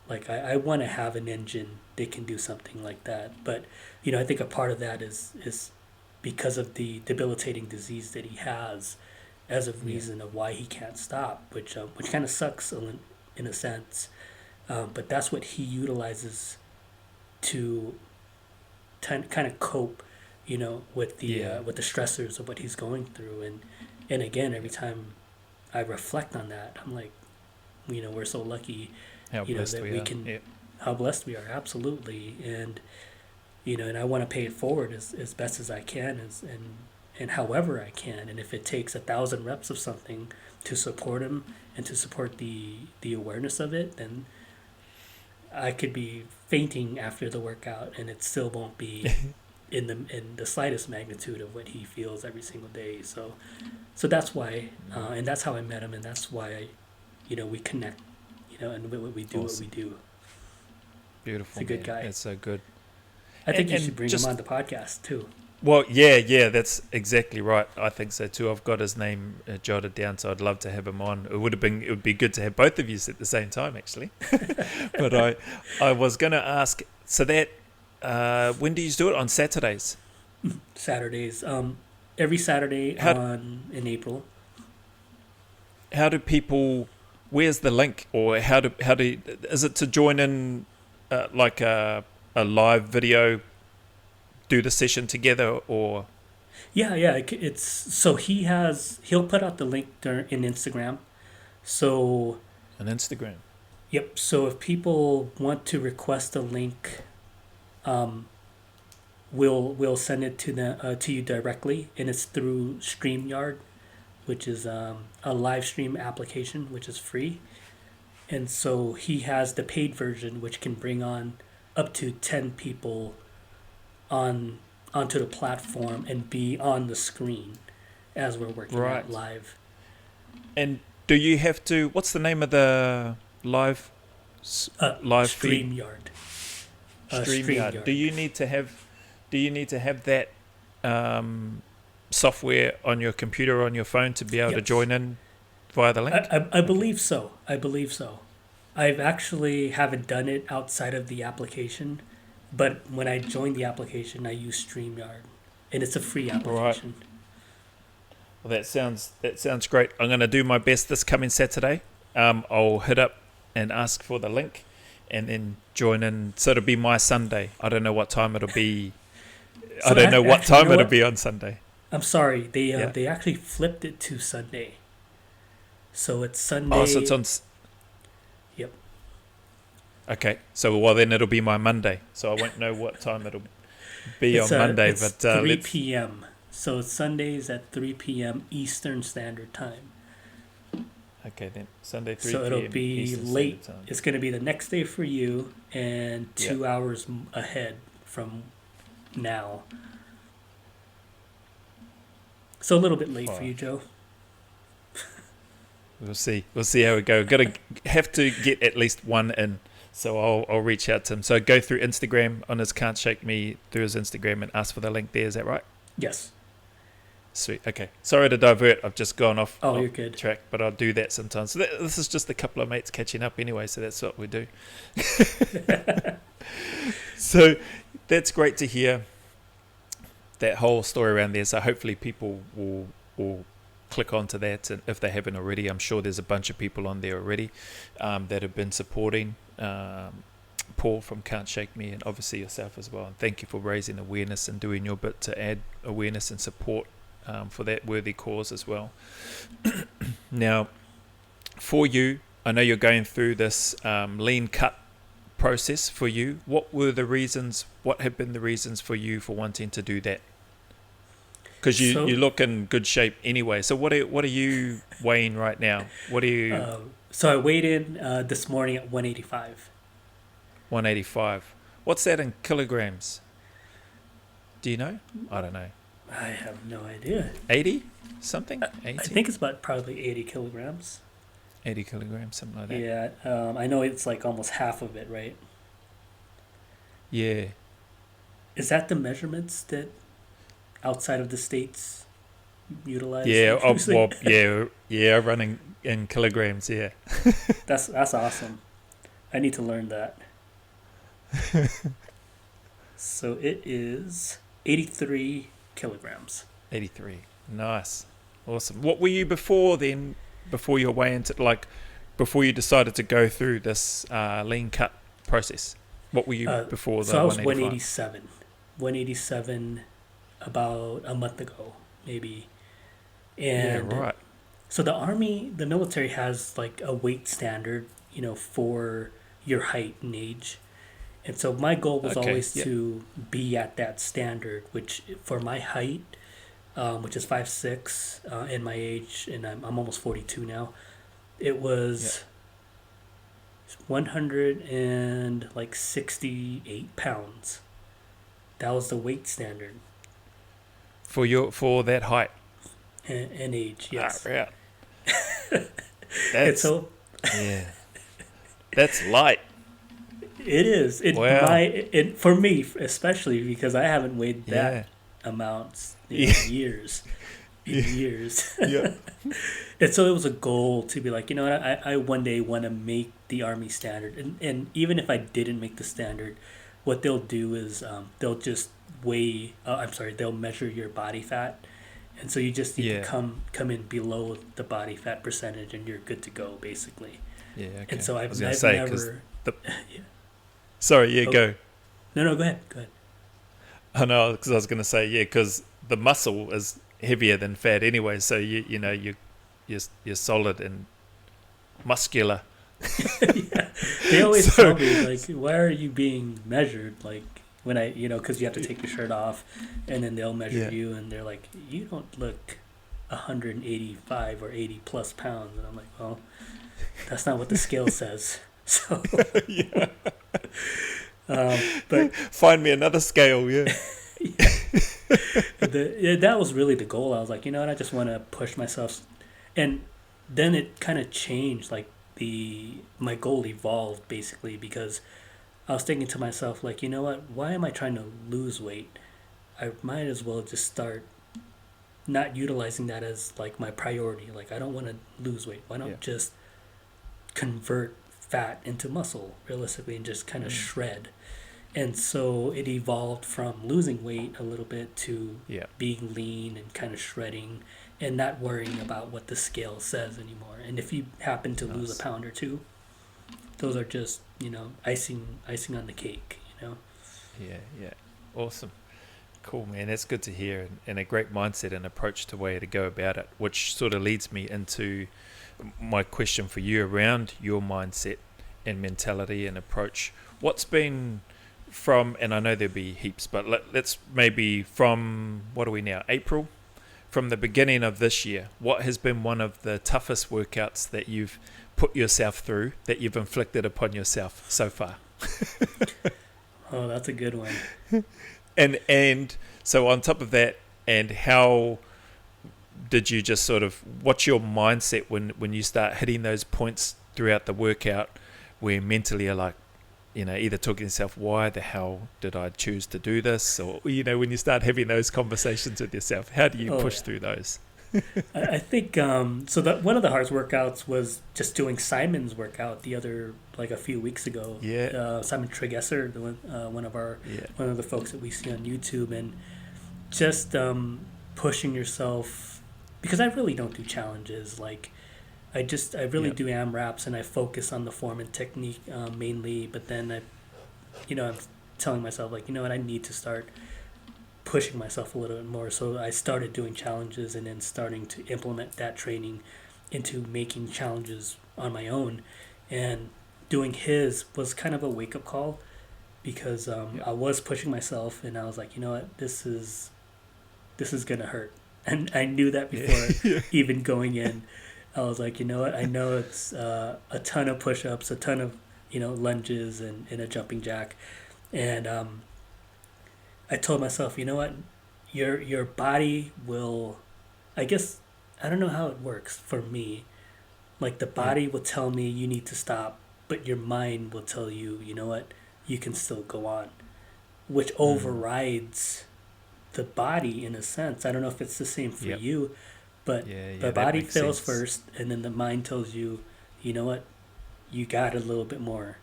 Like I want to have an engine that can do something like that. But I think a part of that is because of the debilitating disease that he has, as a reason of why he can't stop, which kind of sucks in a sense. But that's what he utilizes to kind of cope, with the stressors of what he's going through. And again, every time I reflect on that, I'm like, we're so lucky. How blessed that we can, are. how blessed we are, absolutely. And and I want to pay it forward as best as I can, and however I can. And if it takes 1,000 reps of something to support him and to support the awareness of it, then I could be fainting after the workout, and it still won't be in the slightest magnitude of what he feels every single day. So that's why, and that's how I met him, and that's why we connect. And we do what we do. Beautiful. He's a good guy. It's so good. I think you should bring him on the podcast too. Well, yeah, that's exactly right. I think so too. I've got his name jotted down, so I'd love to have him on. It would be good to have both of you at the same time, actually. But I was going to ask, so that when do you do it? On Saturdays? Saturdays. Every Saturday in April. How do people? Where's the link, or how do is it to join in like a live video, do the session together, or? Yeah, it's so he'll put out the link in Instagram. So. On Instagram. Yep. So if people want to request a link, we'll send it to you directly, and it's through StreamYard, which is a live stream application, which is free. And so he has the paid version, which can bring on up to 10 people onto the platform and be on the screen as we're working out live. And do you have to? What's the name of the live feed? StreamYard. StreamYard. Do you need to have that software on your computer or on your phone to be able to join in via the link? I believe so. I've actually haven't done it outside of the application, but when I joined the application, I use StreamYard, and it's a free application. Right. Well, that sounds great. I'm going to do my best this coming Saturday. I'll hit up and ask for the link, and then join in. So it'll be my Sunday. I don't know what time it'll be. I don't know what time it'll be on Sunday. I'm sorry. They actually flipped it to Sunday. So it's Sunday. Oh, so it's on. Yep. Okay. So then it'll be my Monday. So I won't know what time it'll be on Monday. It's but 3 p.m. So Sundays at 3 p.m. Eastern Standard Time. Okay, then Sunday 3 So it'll p.m. be Eastern late. Standard Time. It's going to be the next day for you and Yeah. 2 hours ahead from now. So a little bit late for you, Alright. Joe. We'll see. We'll see how we go. Have to get at least one in. So I'll reach out to him. So go through Instagram on his Can't Shake Me through his Instagram and ask for the link there. Is that right? Yes. Sweet. Okay. Sorry to divert. I've just gone off You're good. track, but I'll do that sometimes. So this is just a couple of mates catching up anyway. So that's what we do. So that's great to hear that whole story around there. So hopefully people will click onto that, and if they haven't already, I'm sure there's a bunch of people on there already that have been supporting Paul from Can't Shake Me, and obviously yourself as well. And thank you for raising awareness and doing your bit to add awareness and support for that worthy cause as well. Now, for you, I know you're going through this lean cut process for you. What have been the reasons for you for wanting to do that? Because you look in good shape anyway. So what are you weighing right now? What are you? So I weighed in this morning at 185. 185. What's that in kilograms? Do you know? I don't know. I have no idea. 80 something? 80? I think it's about probably 80 kilograms. 80 kilograms, something like that. Yeah, I know it's like almost half of it, right? Yeah. Is that the measurements that outside of the States utilize? Yeah, yeah, running in kilograms, yeah. That's awesome. I need to learn that. So it is 83 kilograms. 83. Nice. Awesome. What were you before then, before your way into, before you decided to go through this lean cut process? What were you before the 185? So I was 187. 187 about a month ago, maybe. And yeah, right. So the military has like a weight standard, for your height and age. And so my goal was always to be at that standard, which for my height, which is 5'6", and my age, and I'm almost 42 now, it was 168 pounds. That was the weight standard. For that height and age, yes. Yeah. That's so. Yeah. That's light. It is. For me, especially because I haven't weighed that amount in years. Years. Yeah. And so it was a goal to be like, I one day want to make the Army standard. And even if I didn't make the standard, what they'll do is they'll just they'll measure your body fat. And so you just need to come in below the body fat percentage and you're good to go, basically. Yeah, okay. And so I've say, never... Sorry, go. No, go ahead. I know, because I was going to say, because the muscle is heavier than fat anyway, so you're solid and muscular. Yeah. They always tell me, like, why are you being measured? Like, when because you have to take your shirt off, and then they'll measure you, and they're like, you don't look 185 or 80 plus pounds. And I'm like, well, that's not what the scale says. So, but find me another scale, yeah. That was really the goal. I was like, I just want to push myself, and then it kind of changed. Like my goal evolved basically because I was thinking to myself, like, you know what? Why am I trying to lose weight? I might as well just start not utilizing that as like my priority. Like, I don't want to lose weight. Why not just convert fat into muscle realistically and just kind of shred? And so it evolved from losing weight a little bit to being lean and kind of shredding and not worrying about what the scale says anymore. And if you happen to lose a pound or two, those are just, icing on the cake, Yeah. Awesome. Cool, man. That's good to hear, and a great mindset and approach to way to go about it, which sort of leads me into my question for you around your mindset and mentality and approach. What's been from, and I know there'll be heaps, but let's maybe from, what are we now, April? from the beginning of this year, what has been one of the toughest workouts that you've put yourself through, that you've inflicted upon yourself so far? Oh, that's a good one. And so on top of that, and how did you just sort of, what's your mindset when you start hitting those points throughout the workout where mentally you're like, either talking to yourself, why the hell did I choose to do this? Or, when you start having those conversations with yourself, how do you push through those? I think, so that one of the hardest workouts was just doing Simon's workout a few weeks ago. Yeah. Simon Trigesser, one of the folks that we see on YouTube, and just pushing yourself, because I really don't do challenges. Like, I really do AMRAPs, and I focus on the form and technique mainly. But then I'm telling myself, like, what, I need to start pushing myself a little bit more. So I started doing challenges, and then starting to implement that training into making challenges on my own. And doing his was kind of a wake up call, because I was pushing myself, and I was like, what, this is gonna hurt, and I knew that before even going in. I was like, what, I know it's a ton of push-ups, a ton of lunges, and a jumping jack, and I told myself, what, your body will, I guess, I don't know how it works for me. Like, the body will tell me you need to stop, but your mind will tell you, what, you can still go on, which overrides the body in a sense. I don't know if it's the same for you, but the body fails first, and then the mind tells you, what, you got a little bit more.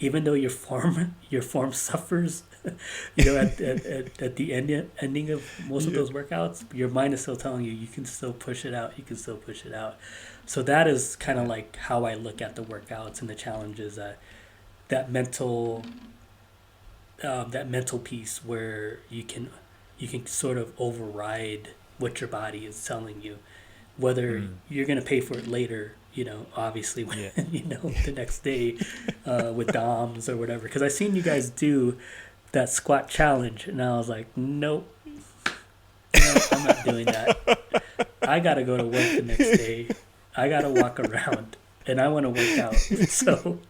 Even though your form suffers, at the ending of most of those workouts, your mind is still telling you, you can still push it out. So that is kind of like how I look at the workouts and the challenges. That mental piece where you can sort of override what your body is telling you, whether you're going to pay for it later, obviously, the next day with DOMs or whatever. Because I seen you guys do that squat challenge, and I was like, nope, I'm not doing that. I got to go to work the next day. I got to walk around, and I want to work out. So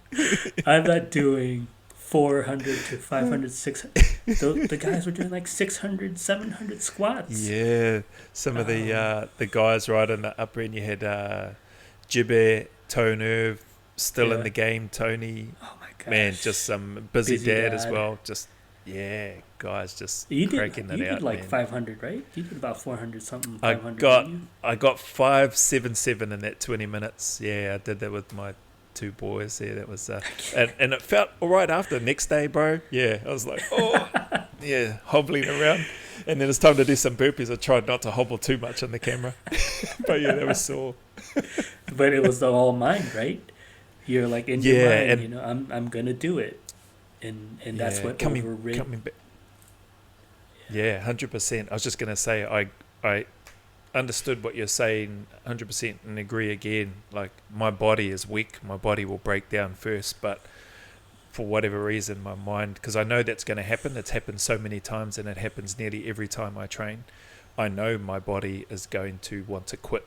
I'm not doing 400 to 500, 600. The guys were doing like 600, 700 squats. Yeah, some of the guys right in the upper end. You had Jibbe, Tone, still in the game, Tony. Oh my gosh. Man, just some busy dad as well. Just, guys just cracking that out. You did like man. 500, right? You did about 400 something, 500. I got 577 in that 20 minutes. Yeah, I did that with my two boys. Yeah, that was and it felt all right after. Next day, bro. Yeah, I was like, hobbling around. And then it's time to do some burpees. I tried not to hobble too much on the camera. But yeah, that was sore. But it was all mind, right? You're like in your mind, I'm gonna do it. And that's what coming back. Yeah, 100%. I was just gonna say I understood what you're saying 100% and agree again. Like, my body is weak. My body will break down first, but for whatever reason, my mind, because I know that's going to happen. It's happened so many times, and it happens nearly every time I train. I know my body is going to want to quit.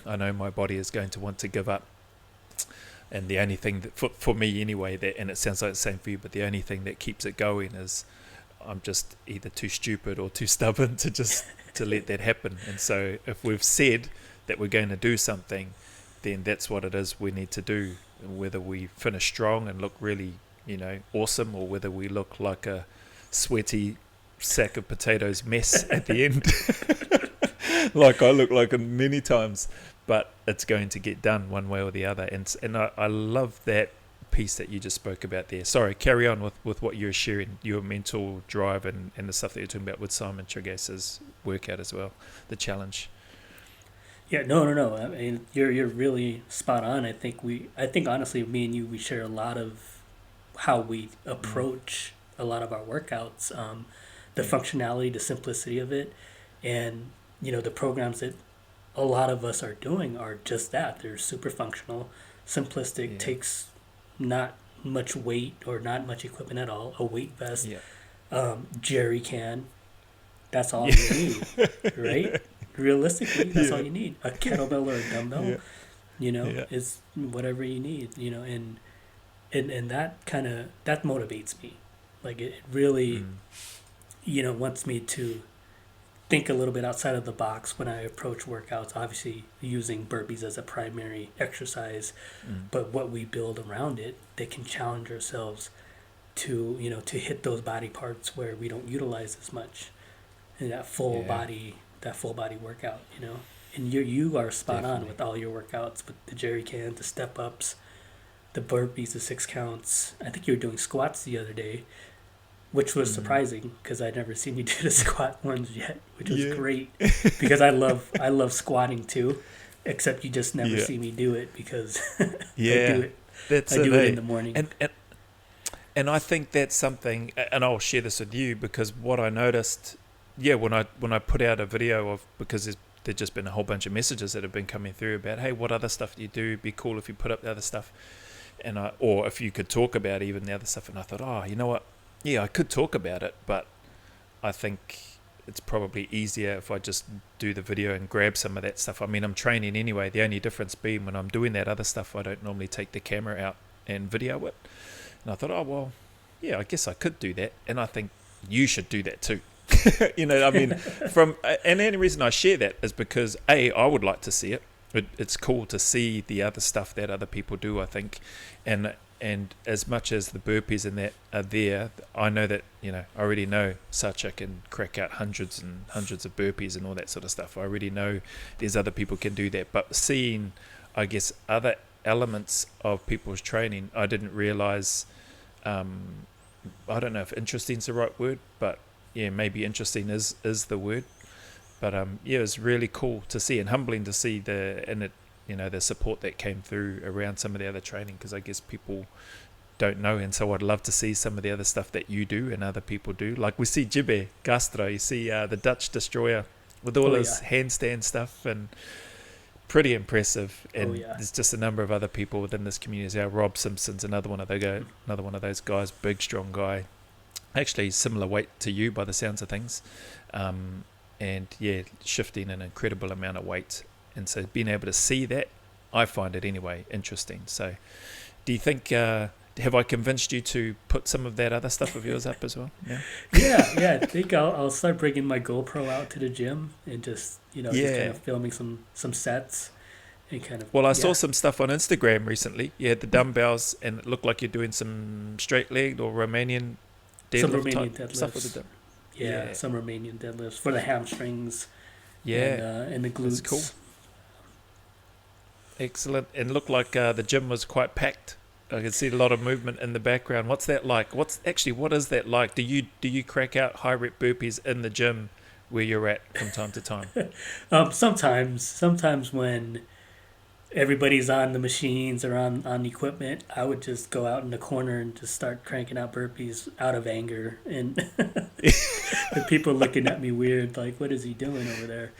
I know my body is going to want to give up. And the only thing that, for me anyway, and it sounds like the same for you, but the only thing that keeps it going is I'm just either too stupid or too stubborn to let that happen. And so if we've said that we're going to do something, then that's what it is we need to do. Whether we finish strong and look really, awesome, or whether we look like a sweaty sack of potatoes mess at the end, like I look like many times, but it's going to get done one way or the other. And I love that piece that you just spoke about there. Sorry, carry on with what you're sharing, your mental drive and the stuff that you're talking about with Simon Trigesser's workout as well, the challenge. Yeah, no. I mean, you're really spot on. I think honestly, me and you, we share a lot of how we approach a lot of our workouts, the functionality, the simplicity of it, and the programs that a lot of us are doing are just that. They're super functional, simplistic, takes not much weight or not much equipment at all, a weight vest, jerry can. That's all you need, right? realistically, that's all Yeah. you need. A kettlebell or a dumbbell, Yeah. Yeah. is whatever you need, and that kind of that motivates me. Like it really, Mm. wants me to think a little bit outside of the box when I approach workouts. Obviously, using burpees as a primary exercise, Mm. but what we build around it, they can challenge ourselves to to hit those body parts where we don't utilize as much, and Yeah. that full body workout. And you are spot on Definitely. with all your workouts with the jerry cans, the step ups, the burpees, the 6 counts. I think you were doing squats the other day, which was Mm. surprising because I'd never seen you do the squat ones yet, which was Yeah. great because I love squatting too, except you just never Yeah. see me do it because I do Yeah. it That's I it, do it eh? in the morning. And I think that's something, and I'll share this with you because what I noticed, yeah, when I put out a video of, because there's just been a whole bunch of messages that have been coming through about, hey, what other stuff do you do? It'd be cool if you put up the other stuff, or if you could talk about even the other stuff. And I thought, oh, you know what? Yeah, I could talk about it, but I think it's probably easier if I just do the video and grab some of that stuff. I mean, I'm training anyway. The only difference being when I'm doing that other stuff, I don't normally take the camera out and video it. And I thought, oh, well, yeah, I guess I could do that. And I think you should do that too. I mean, and the only reason I share that is because, I would like to see it. It's cool to see the other stuff that other people do, I think. And as much as the burpees and that are there, I know that, I already know Satya can crack out hundreds and hundreds of burpees and all that sort of stuff. I already know there's other people can do that. But seeing, I guess, other elements of people's training, I didn't realize. I don't know if interesting is the right word, but yeah, maybe interesting is the word. But yeah, it was really cool to see and humbling to see the support that came through around some of the other training, because I guess people don't know, and so I'd love to see some of the other stuff that you do and other people do. Like we see Jibbe Castro, you see the Dutch destroyer with all his handstand stuff, and pretty impressive. And there's just a number of other people within this community. Rob Simpson's another one of those guys, big strong guy, actually similar weight to you by the sounds of things, and yeah, shifting an incredible amount of weight. And so being able to see that, I find it anyway interesting. So do you think have I convinced you to put some of that other stuff of yours up as well? Yeah, I think I'll start bringing my GoPro out to the gym and just just kind of filming some sets and kind of. Well, I saw some stuff on Instagram recently. You had the dumbbells, and it looked like you're doing some straight legged or Romanian deadlift type deadlifts. stuff with the dumbbell. Yeah, some Romanian deadlifts for the hamstrings. Yeah, and the glutes. That's cool. Excellent, and looked like the gym was quite packed. I could see a lot of movement in the background. What's that like? What is that like? Do you crack out high rep burpees in the gym where you're at from time to time? Sometimes when everybody's on the machines or on the equipment, I would just go out in the corner and just start cranking out burpees out of anger, and the people looking at me weird, like, what is he doing over there?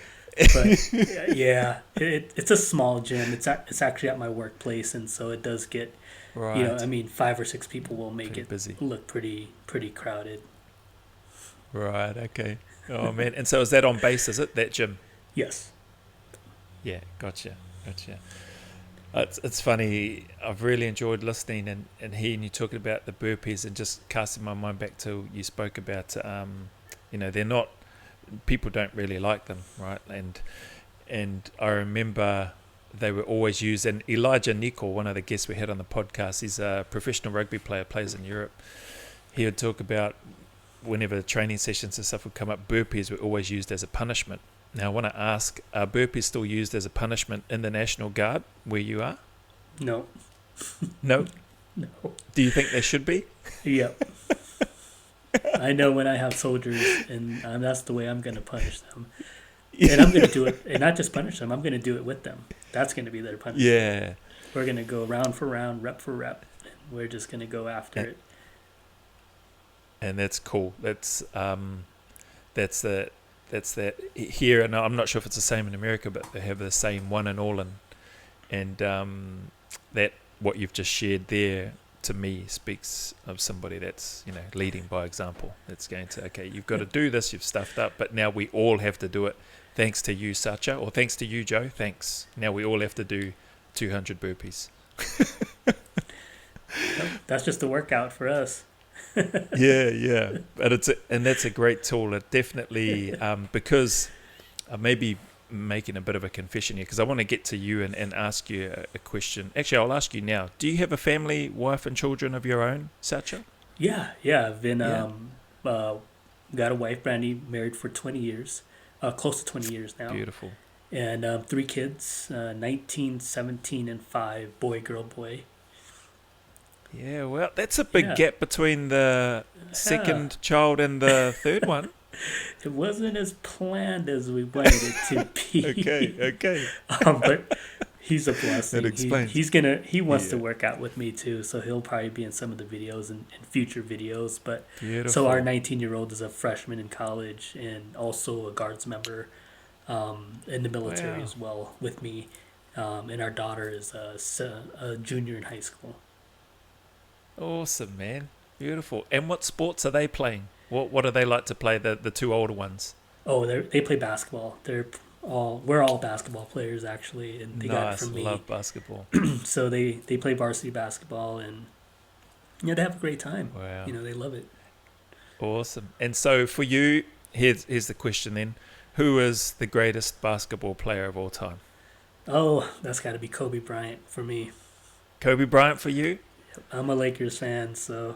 But yeah, it's a small gym. It's actually at my workplace, and so it does get, right. 5 or 6 people will make it busy. look pretty crowded. Right. Okay. Oh man. And so is that on base? Is it that gym? Yes. Yeah. Gotcha. It's funny. I've really enjoyed listening and hearing you talking about the burpees and just casting my mind back to you spoke about. They're not. People don't really like them, right? And I remember they were always used. And Elijah Nicol, one of the guests we had on the podcast, he's a professional rugby player, plays in Europe. He would talk about whenever training sessions and stuff would come up, burpees were always used as a punishment. Now I want to ask, are burpees still used as a punishment in the National Guard where you are? No. No? No. Do you think they should be? Yep. I know when I have soldiers, and that's the way I'm going to punish them. And I'm going to do it, and not just punish them, I'm going to do it with them. That's going to be their punishment. Yeah. We're going to go round for round, rep for rep, and we're just going to go after it. And that's cool. That's that here, and I'm not sure if it's the same in America, but they have the same one and all, and that what you've just shared there to me speaks of somebody that's leading by example. That's going to, okay, you've got to do this, you've stuffed up, but now we all have to do it Thanks to you, Satya, or thanks to you, Joe. Thanks. Now we all have to do 200 burpees. That's just a workout for us. Yeah. But that's a great tool. It definitely, because I may be making a bit of a confession here, because I want to get to you and ask you a question. Actually, I'll ask you now. Do you have a family, wife and children of your own, Satya? Yeah. I've been got a wife, Brandy, married for 20 years, close to 20 years now. Beautiful. And 3 kids, 19, 17, and 5, boy, girl, boy. Yeah, well, that's a big gap between the second child and the third one. It wasn't as planned as we wanted it to be. Okay. But he's a blessing. That explains. He wants to work out with me too, so he'll probably be in some of the videos and future videos. But Beautiful. So our 19-year-old is a freshman in college and also a guards member in the military as well with me. And our daughter is a junior in high school. Awesome, man. Beautiful. And what sports are they playing? What do they like to play, the 2 older ones? Oh, they play basketball. We're all basketball players actually, and they got it from me. Love basketball. So they play varsity basketball, and they have a great time. Wow. They love it. Awesome. And so for you, here's the question then. Who is the greatest basketball player of all time? Oh, that's got to be Kobe Bryant for me. Kobe Bryant for you? I'm a Lakers fan, so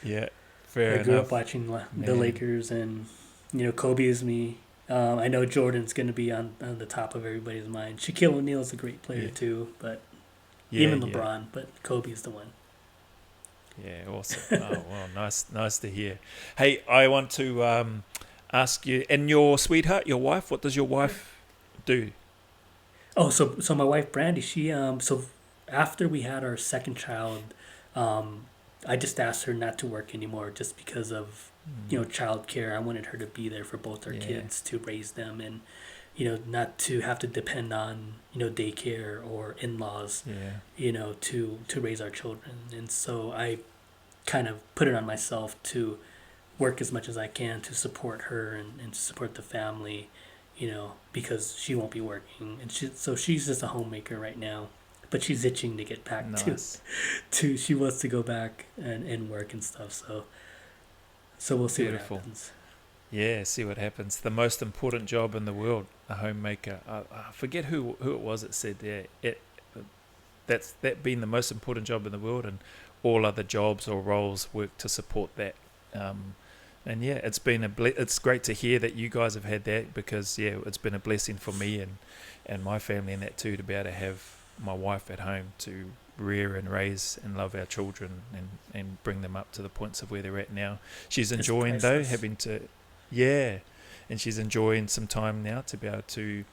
yeah, fair enough. I grew up watching the Lakers, and Kobe is me. I know Jordan's going to be on the top of everybody's mind. Shaquille O'Neal's a great player too, but even LeBron, but Kobe's the one. Yeah, awesome. Oh, well, nice to hear. Hey, I want to ask you, and your sweetheart, your wife, what does your wife do? Oh, so my wife Brandy, she so after we had our second child, I just asked her not to work anymore, just because of childcare. I wanted her to be there for both our kids, to raise them, and not to have to depend on daycare or in-laws, to raise our children. And so I kind of put it on myself to work as much as I can to support her and to support the family, because she won't be working, and she's just a homemaker right now. But she's itching to get back to she wants to go back and work and stuff. So we'll see what happens. Yeah, see what happens. The most important job in the world, a homemaker. I forget who it was that said that being the most important job in the world, and all other jobs or roles work to support that. And it's been it's great to hear that you guys have had that, because it's been a blessing for me and my family and that too, to be able to have my wife at home to rear and raise and love our children and bring them up to the points of where they're at now. She's enjoying though, and she's enjoying some time now to be able to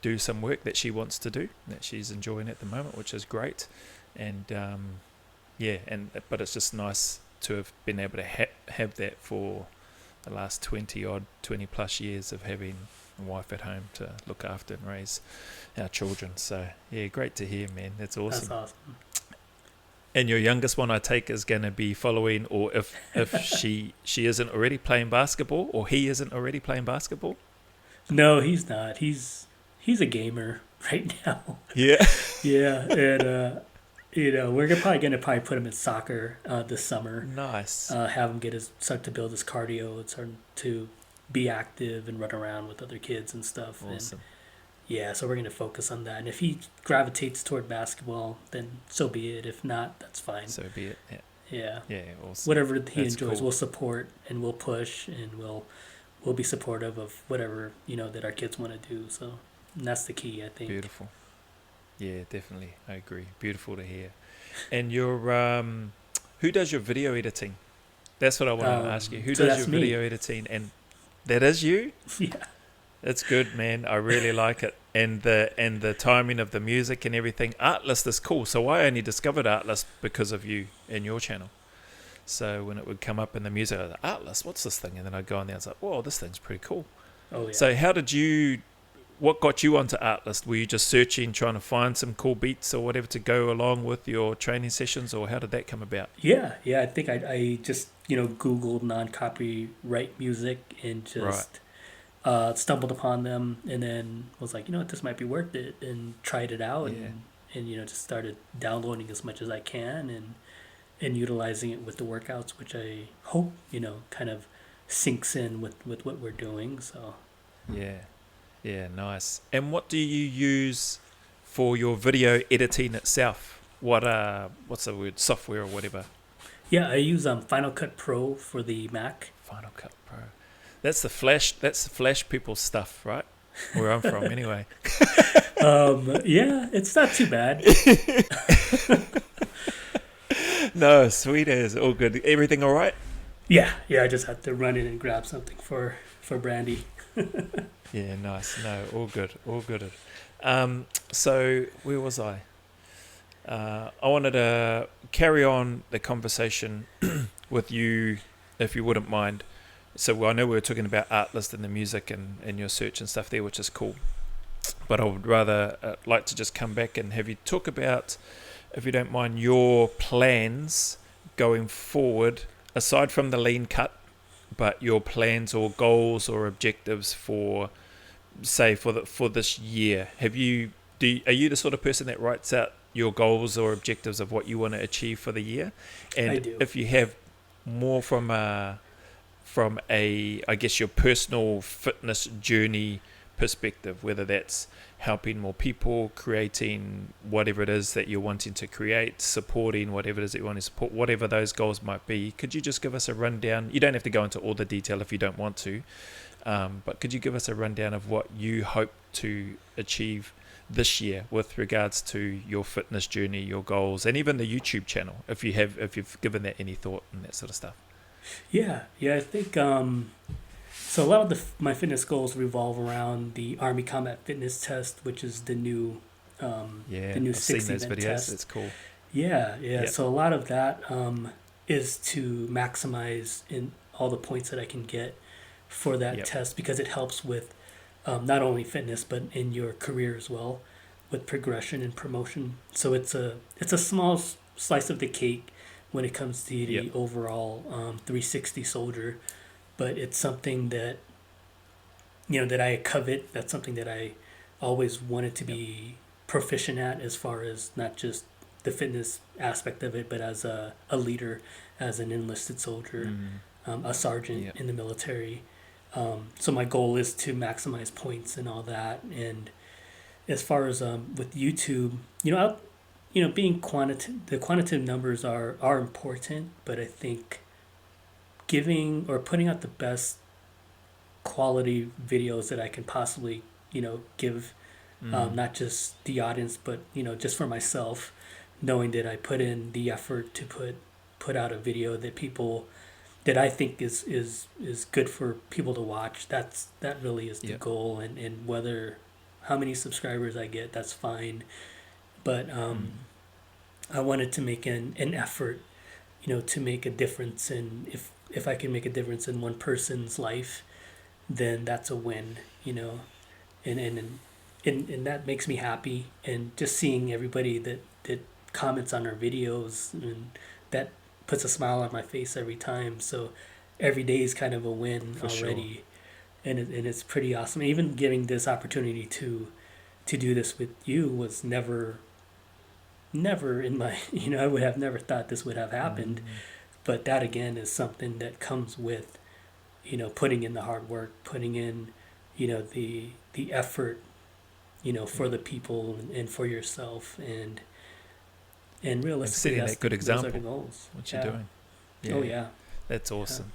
do some work that she wants to do, that she's enjoying at the moment, which is great. And but it's just nice to have been able to have that for the last 20 plus years of having a wife at home to look after and raise our children. So great to hear, man. That's awesome. That's awesome. And your youngest one, I take, is going to be following, or if she isn't already playing basketball, or he isn't already playing basketball? No, he's not. He's a gamer right now. Yeah. And we're probably going to put him in soccer this summer. Nice. Have him start to build his cardio and start to be active and run around with other kids and stuff. Awesome. And so we're going to focus on that. And if he gravitates toward basketball, then so be it. If not, that's fine. So be it. Yeah. Yeah, awesome. Whatever he enjoys, cool. We'll support and we'll push and we'll be supportive of whatever, that our kids want to do. So that's the key, I think. Beautiful. Yeah, definitely. I agree. Beautiful to hear. And your who does your video editing? That's what I want to ask you. Who does your video editing? And that is you? Yeah. It's good, man. I really like it. And the timing of the music and everything. Artlist is cool. So I only discovered Artlist because of you and your channel. So when it would come up in the music, I was like, Artlist, what's this thing? And then I'd go on there and I was like, whoa, this thing's pretty cool. Oh, yeah. So what got you onto Artlist? Were you just searching, trying to find some cool beats or whatever to go along with your training sessions, or how did that come about? Yeah. I think I just, Googled non-copyright music and just, stumbled upon them, and then was like, this might be worth it, and tried it out, Yeah. and just started downloading as much as I can, and utilizing it with the workouts, which I hope kind of sinks in with what we're doing. So Yeah. Yeah, nice. And what do you use for your video editing itself? What's the word? Software or whatever? yeah, I use Final Cut Pro for the Mac. Final Cut Pro. That's the Flash people's stuff, right? Where I'm from anyway. Yeah, it's not too bad. No, sweet as. All good. Everything all right? Yeah, I just had to run in and grab something for Brandy. Yeah, nice. No, all good. All good. So where was I? I wanted to carry on the conversation with you, if you wouldn't mind. So I know we were talking about Artlist and the music and your search and stuff there, which is cool. But I would rather like to just come back and have you talk about, if you don't mind, your plans going forward, aside from the lean cut, but your plans or goals or objectives for, say, for this year. Are you the sort of person that writes out your goals or objectives of what you want to achieve for the year? And I do. if you have more from a I guess your personal fitness journey perspective, whether that's helping more people, creating whatever it is that you're wanting to create, supporting whatever it is that you want to support, whatever those goals might be, could you just give us a rundown? You don't have to go into all the detail if you don't want to, but could you give us a rundown of what you hope to achieve this year with regards to your fitness journey, your goals, and even the YouTube channel, if you've given that any thought and that sort of stuff? Yeah, I think so. A lot of my fitness goals revolve around the Army Combat Fitness Test, which is the new I've seen those videos. test. It's cool. Yeah. Yep. So a lot of that is to maximize in all the points that I can get for that Yep. test, because it helps with not only fitness but in your career as well, with progression and promotion. So it's a small slice of the cake when it comes to the Yep. overall 360 soldier, but it's something that that I covet. That's something that I always wanted to be proficient at, as far as not just the fitness aspect of it, but as a leader, as an enlisted soldier, a sergeant Yep. in the military. So my goal is to maximize points and all that. And as far as with YouTube, being the quantitative numbers are important, but I think giving or putting out the best quality videos that I can possibly give, not just the audience, but just for myself, knowing that I put in the effort to put out a video that I think is good for people to watch. That really is the Yep. goal, and whether how many subscribers I get, that's fine. But I wanted to make an effort, to make a difference. And if I can make a difference in one person's life, then that's a win, and that makes me happy. And just seeing everybody that comments on our videos, and that puts a smile on my face every time. So every day is kind of a win For already. sure. And it's pretty awesome. Even giving this opportunity to do this with you was never in my I would have never thought this would have happened. But that again is something that comes with putting in the hard work, putting in the effort, for the people and for yourself, and realistically, setting that good those are the example, goals. what you're doing. Oh yeah. That's awesome.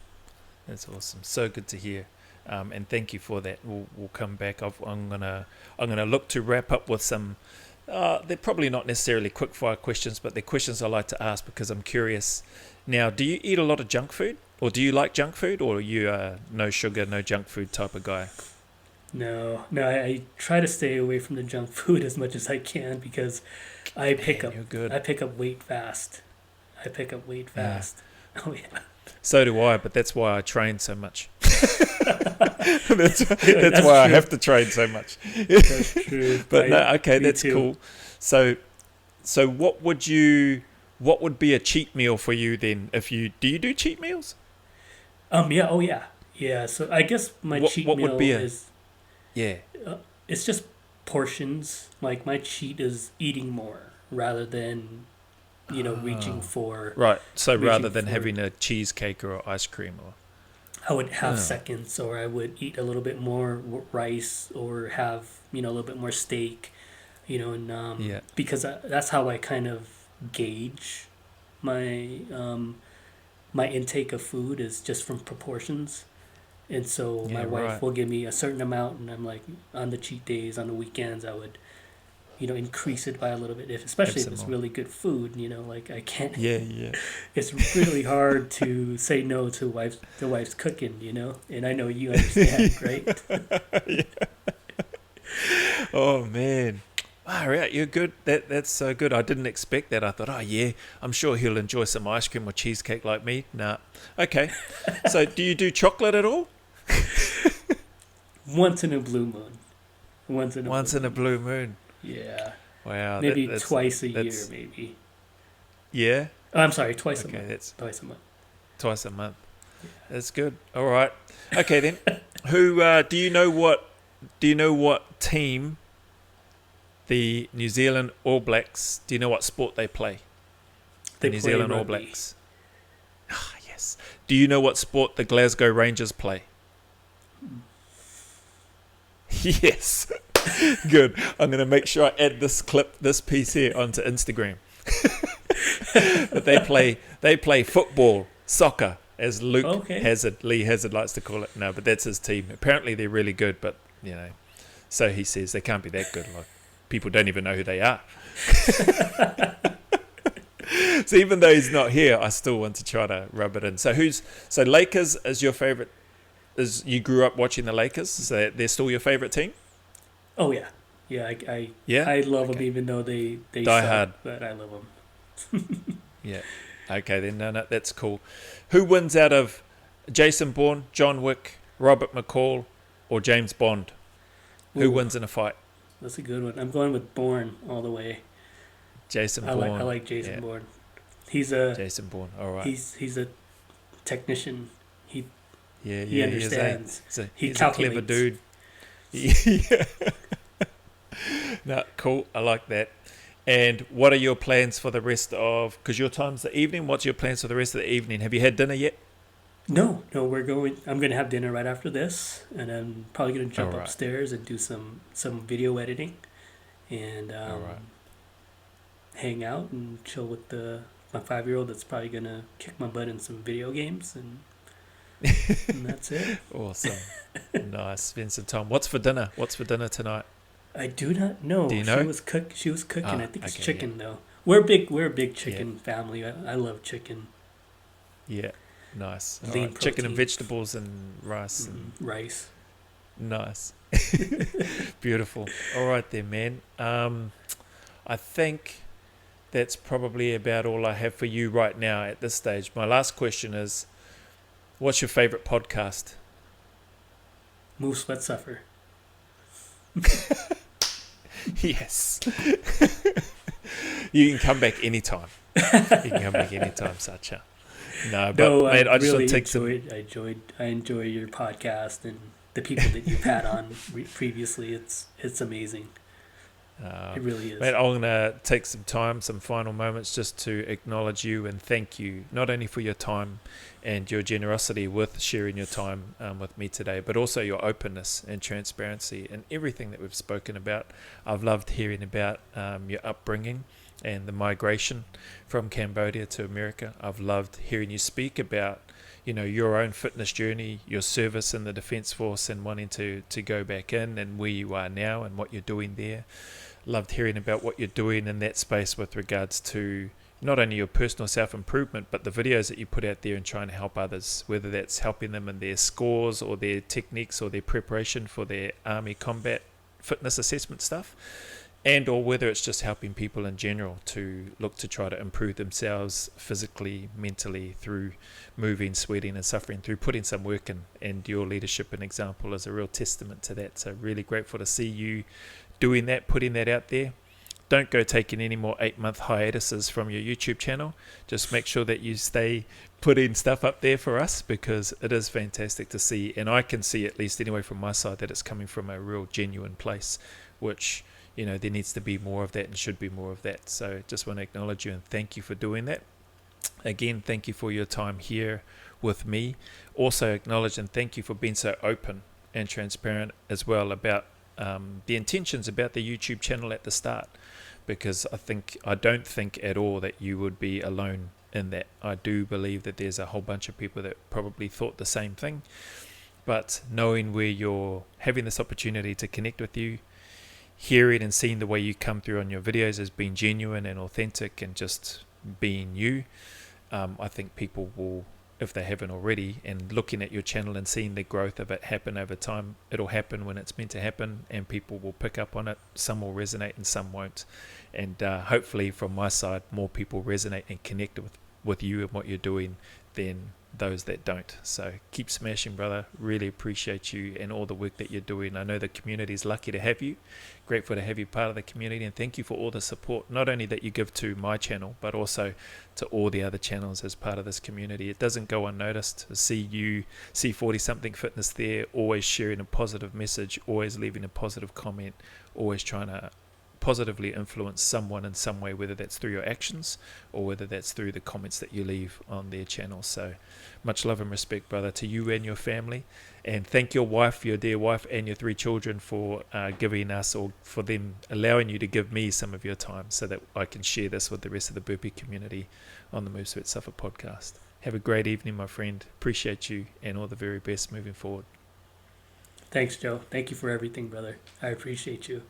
That's awesome. So good to hear. And thank you for that. We'll come back. I'm gonna look to wrap up with some. They're probably not necessarily quick fire questions, but they're questions I like to ask because I'm curious. Now, do you eat a lot of junk food, or do you like junk food, or are you no sugar, no junk food type of guy? No, I try to stay away from the junk food as much as I can, because I pick you're good. up weight fast. Yeah. Oh yeah. So do I, but that's why I train so much. that's That's why I true. have to train so much. That's true. But no, okay, Me that's too. cool. So what would be a cheat meal for you then? Do you do cheat meals? Yeah. Oh yeah. Yeah, so I guess my cheat What would meal be is yeah? it's just portions. Like my cheat is eating more rather than reaching Oh, for right. So rather reaching than for. having a cheesecake or ice cream or I would have oh, seconds, or I would eat a little bit more rice, or have a little bit more steak. And yeah, because that's how I kind of gauge my my intake of food is just from proportions. And so my yeah, wife right. will give me a certain amount, and I'm like, on the cheat days, on the weekends, I would, increase it by a little bit. If Have especially if some it's more. really good food, like I can't. Yeah, yeah. It's really hard to say no to the wife's cooking, and I know you understand, right? Oh man. All right, you're good. That's so good. I didn't expect that. I thought, oh yeah, I'm sure he'll enjoy some ice cream or cheesecake like me. Nah. Okay. So, do you do chocolate at all? Once in a blue moon. Once in a blue Once in a moon. blue moon. Yeah. Wow. Maybe twice a year, That's maybe. yeah. Oh, I'm sorry, twice a Okay, month. that's Twice a month. twice a month. That's good. All right. Okay then. Who do you know what? Do you know what team the New Zealand All Blacks? Do you know what sport they play? The They New play Zealand All rugby. Blacks. Ah, yes. Do you know what sport the Glasgow Rangers play? Yes. Good. I'm going to make sure I add this piece here onto Instagram. But they play football, soccer, as Okay. Lee Hazard likes to call it. No, but that's his team. Apparently they're really good, but so he says they can't be that good. Like people don't even know who they are. So even though he's not here, I still want to try to rub it in. So Lakers is your favorite? Is you grew up watching the Lakers? So they're still your favorite team? Oh yeah, yeah. I Yeah. I love them Okay. even though they Die suck, hard. but I love them. Yeah. Okay then. No, that's cool. Who wins out of Jason Bourne, John Wick, Robert McCall, or James Bond? Who Ooh, wins in a fight? that's a good one. I'm going with Bourne all the way. Jason I Bourne. like Jason Yeah. Bourne. He's a Jason Bourne. All right. he's a technician. He Yeah. he Yeah. He is. Eh? understands. He's He a clever calculates. dude. Yeah. No, cool. I like that. And what are your plans for the rest of? Because your time's the evening. What's your plans for the rest of the evening? Have you had dinner yet? No, we're going. I'm gonna have dinner right after this, and I'm probably gonna All jump right. upstairs and do some video editing, and All right. hang out and chill with my 5-year-old. That's probably gonna kick my butt in some video games, and that's it. Awesome. Nice. Spend some time. What's for dinner? What's for dinner tonight? I do not know. Do you know? She was cooking. I Ah, think it's okay, chicken though. We're a big yeah. chicken family. I love chicken. Yeah. Nice. All Lean right. Chicken and protein. vegetables and rice and Rice. nice. Beautiful. All right then, man. I think that's probably about all I have for you right now at this stage. My last question is, what's your favorite podcast? MoveSweatSuffer. Yes. You can come back anytime. You can come back anytime, Satya. No, but No, mate, I just really want to take some. I enjoy your podcast and the people that you've had on previously. It's amazing. It really is. Mate, I'm going to take some time, some final moments just to acknowledge you and thank you, not only for your time and your generosity with sharing your time with me today, but also your openness and transparency and everything that we've spoken about. I've loved hearing about your upbringing and the migration from Cambodia to America. I've loved hearing you speak about, your own fitness journey, your service in the Defence Force and wanting to go back in and where you are now and what you're doing there. Loved hearing about what you're doing in that space with regards to not only your personal self-improvement, but the videos that you put out there and trying to help others, whether that's helping them in their scores or their techniques or their preparation for their Army combat fitness assessment stuff, and or whether it's just helping people in general to look to try to improve themselves physically, mentally, through moving, sweating and suffering, through putting some work in. And your leadership and example is a real testament to that. So really grateful to see you doing that, putting that out there. don't go taking any more 8-month hiatuses from your YouTube channel. Just make sure that you stay putting stuff up there for us, because it is fantastic to see, and I can see, at least anyway from my side, that it's coming from a real genuine place, which, you know, there needs to be more of that and should be more of that. So just want to acknowledge you and thank you for doing that. Again, thank you for your time here with me. Also acknowledge and thank you for being so open and transparent as well about the intentions about the YouTube channel at the start, because I don't think at all that you would be alone in that. I do believe that there's a whole bunch of people that probably thought the same thing, but knowing where you're having this opportunity to connect with you, hearing and seeing the way you come through on your videos as being genuine and authentic and just being you, I think people will, if they haven't already, and looking at your channel and seeing the growth of it happen over time, it'll happen when it's meant to happen, and people will pick up on it. Some will resonate and some won't, and hopefully from my side, more people resonate and connect with you and what you're doing than those that don't. So keep smashing, brother. Really appreciate you and all the work that you're doing. I know the community is lucky to have you, grateful to have you part of the community, and thank you for all the support, not only that you give to my channel, but also to all the other channels as part of this community. It doesn't go unnoticed to see you, see 40-something fitness there, always sharing a positive message, always leaving a positive comment, always trying to positively influence someone in some way, whether that's through your actions or whether that's through the comments that you leave on their channel. So much love and respect, brother, to you and your family, and thank your wife, your dear wife, and your 3 children for giving us, or for them allowing you to give me some of your time so that I can share this with the rest of the burpee community on the MoveSweatSuffer podcast. Have a great evening, my friend. Appreciate you, and all the very best moving forward. Thanks, Joe. Thank you for everything, brother. I appreciate you.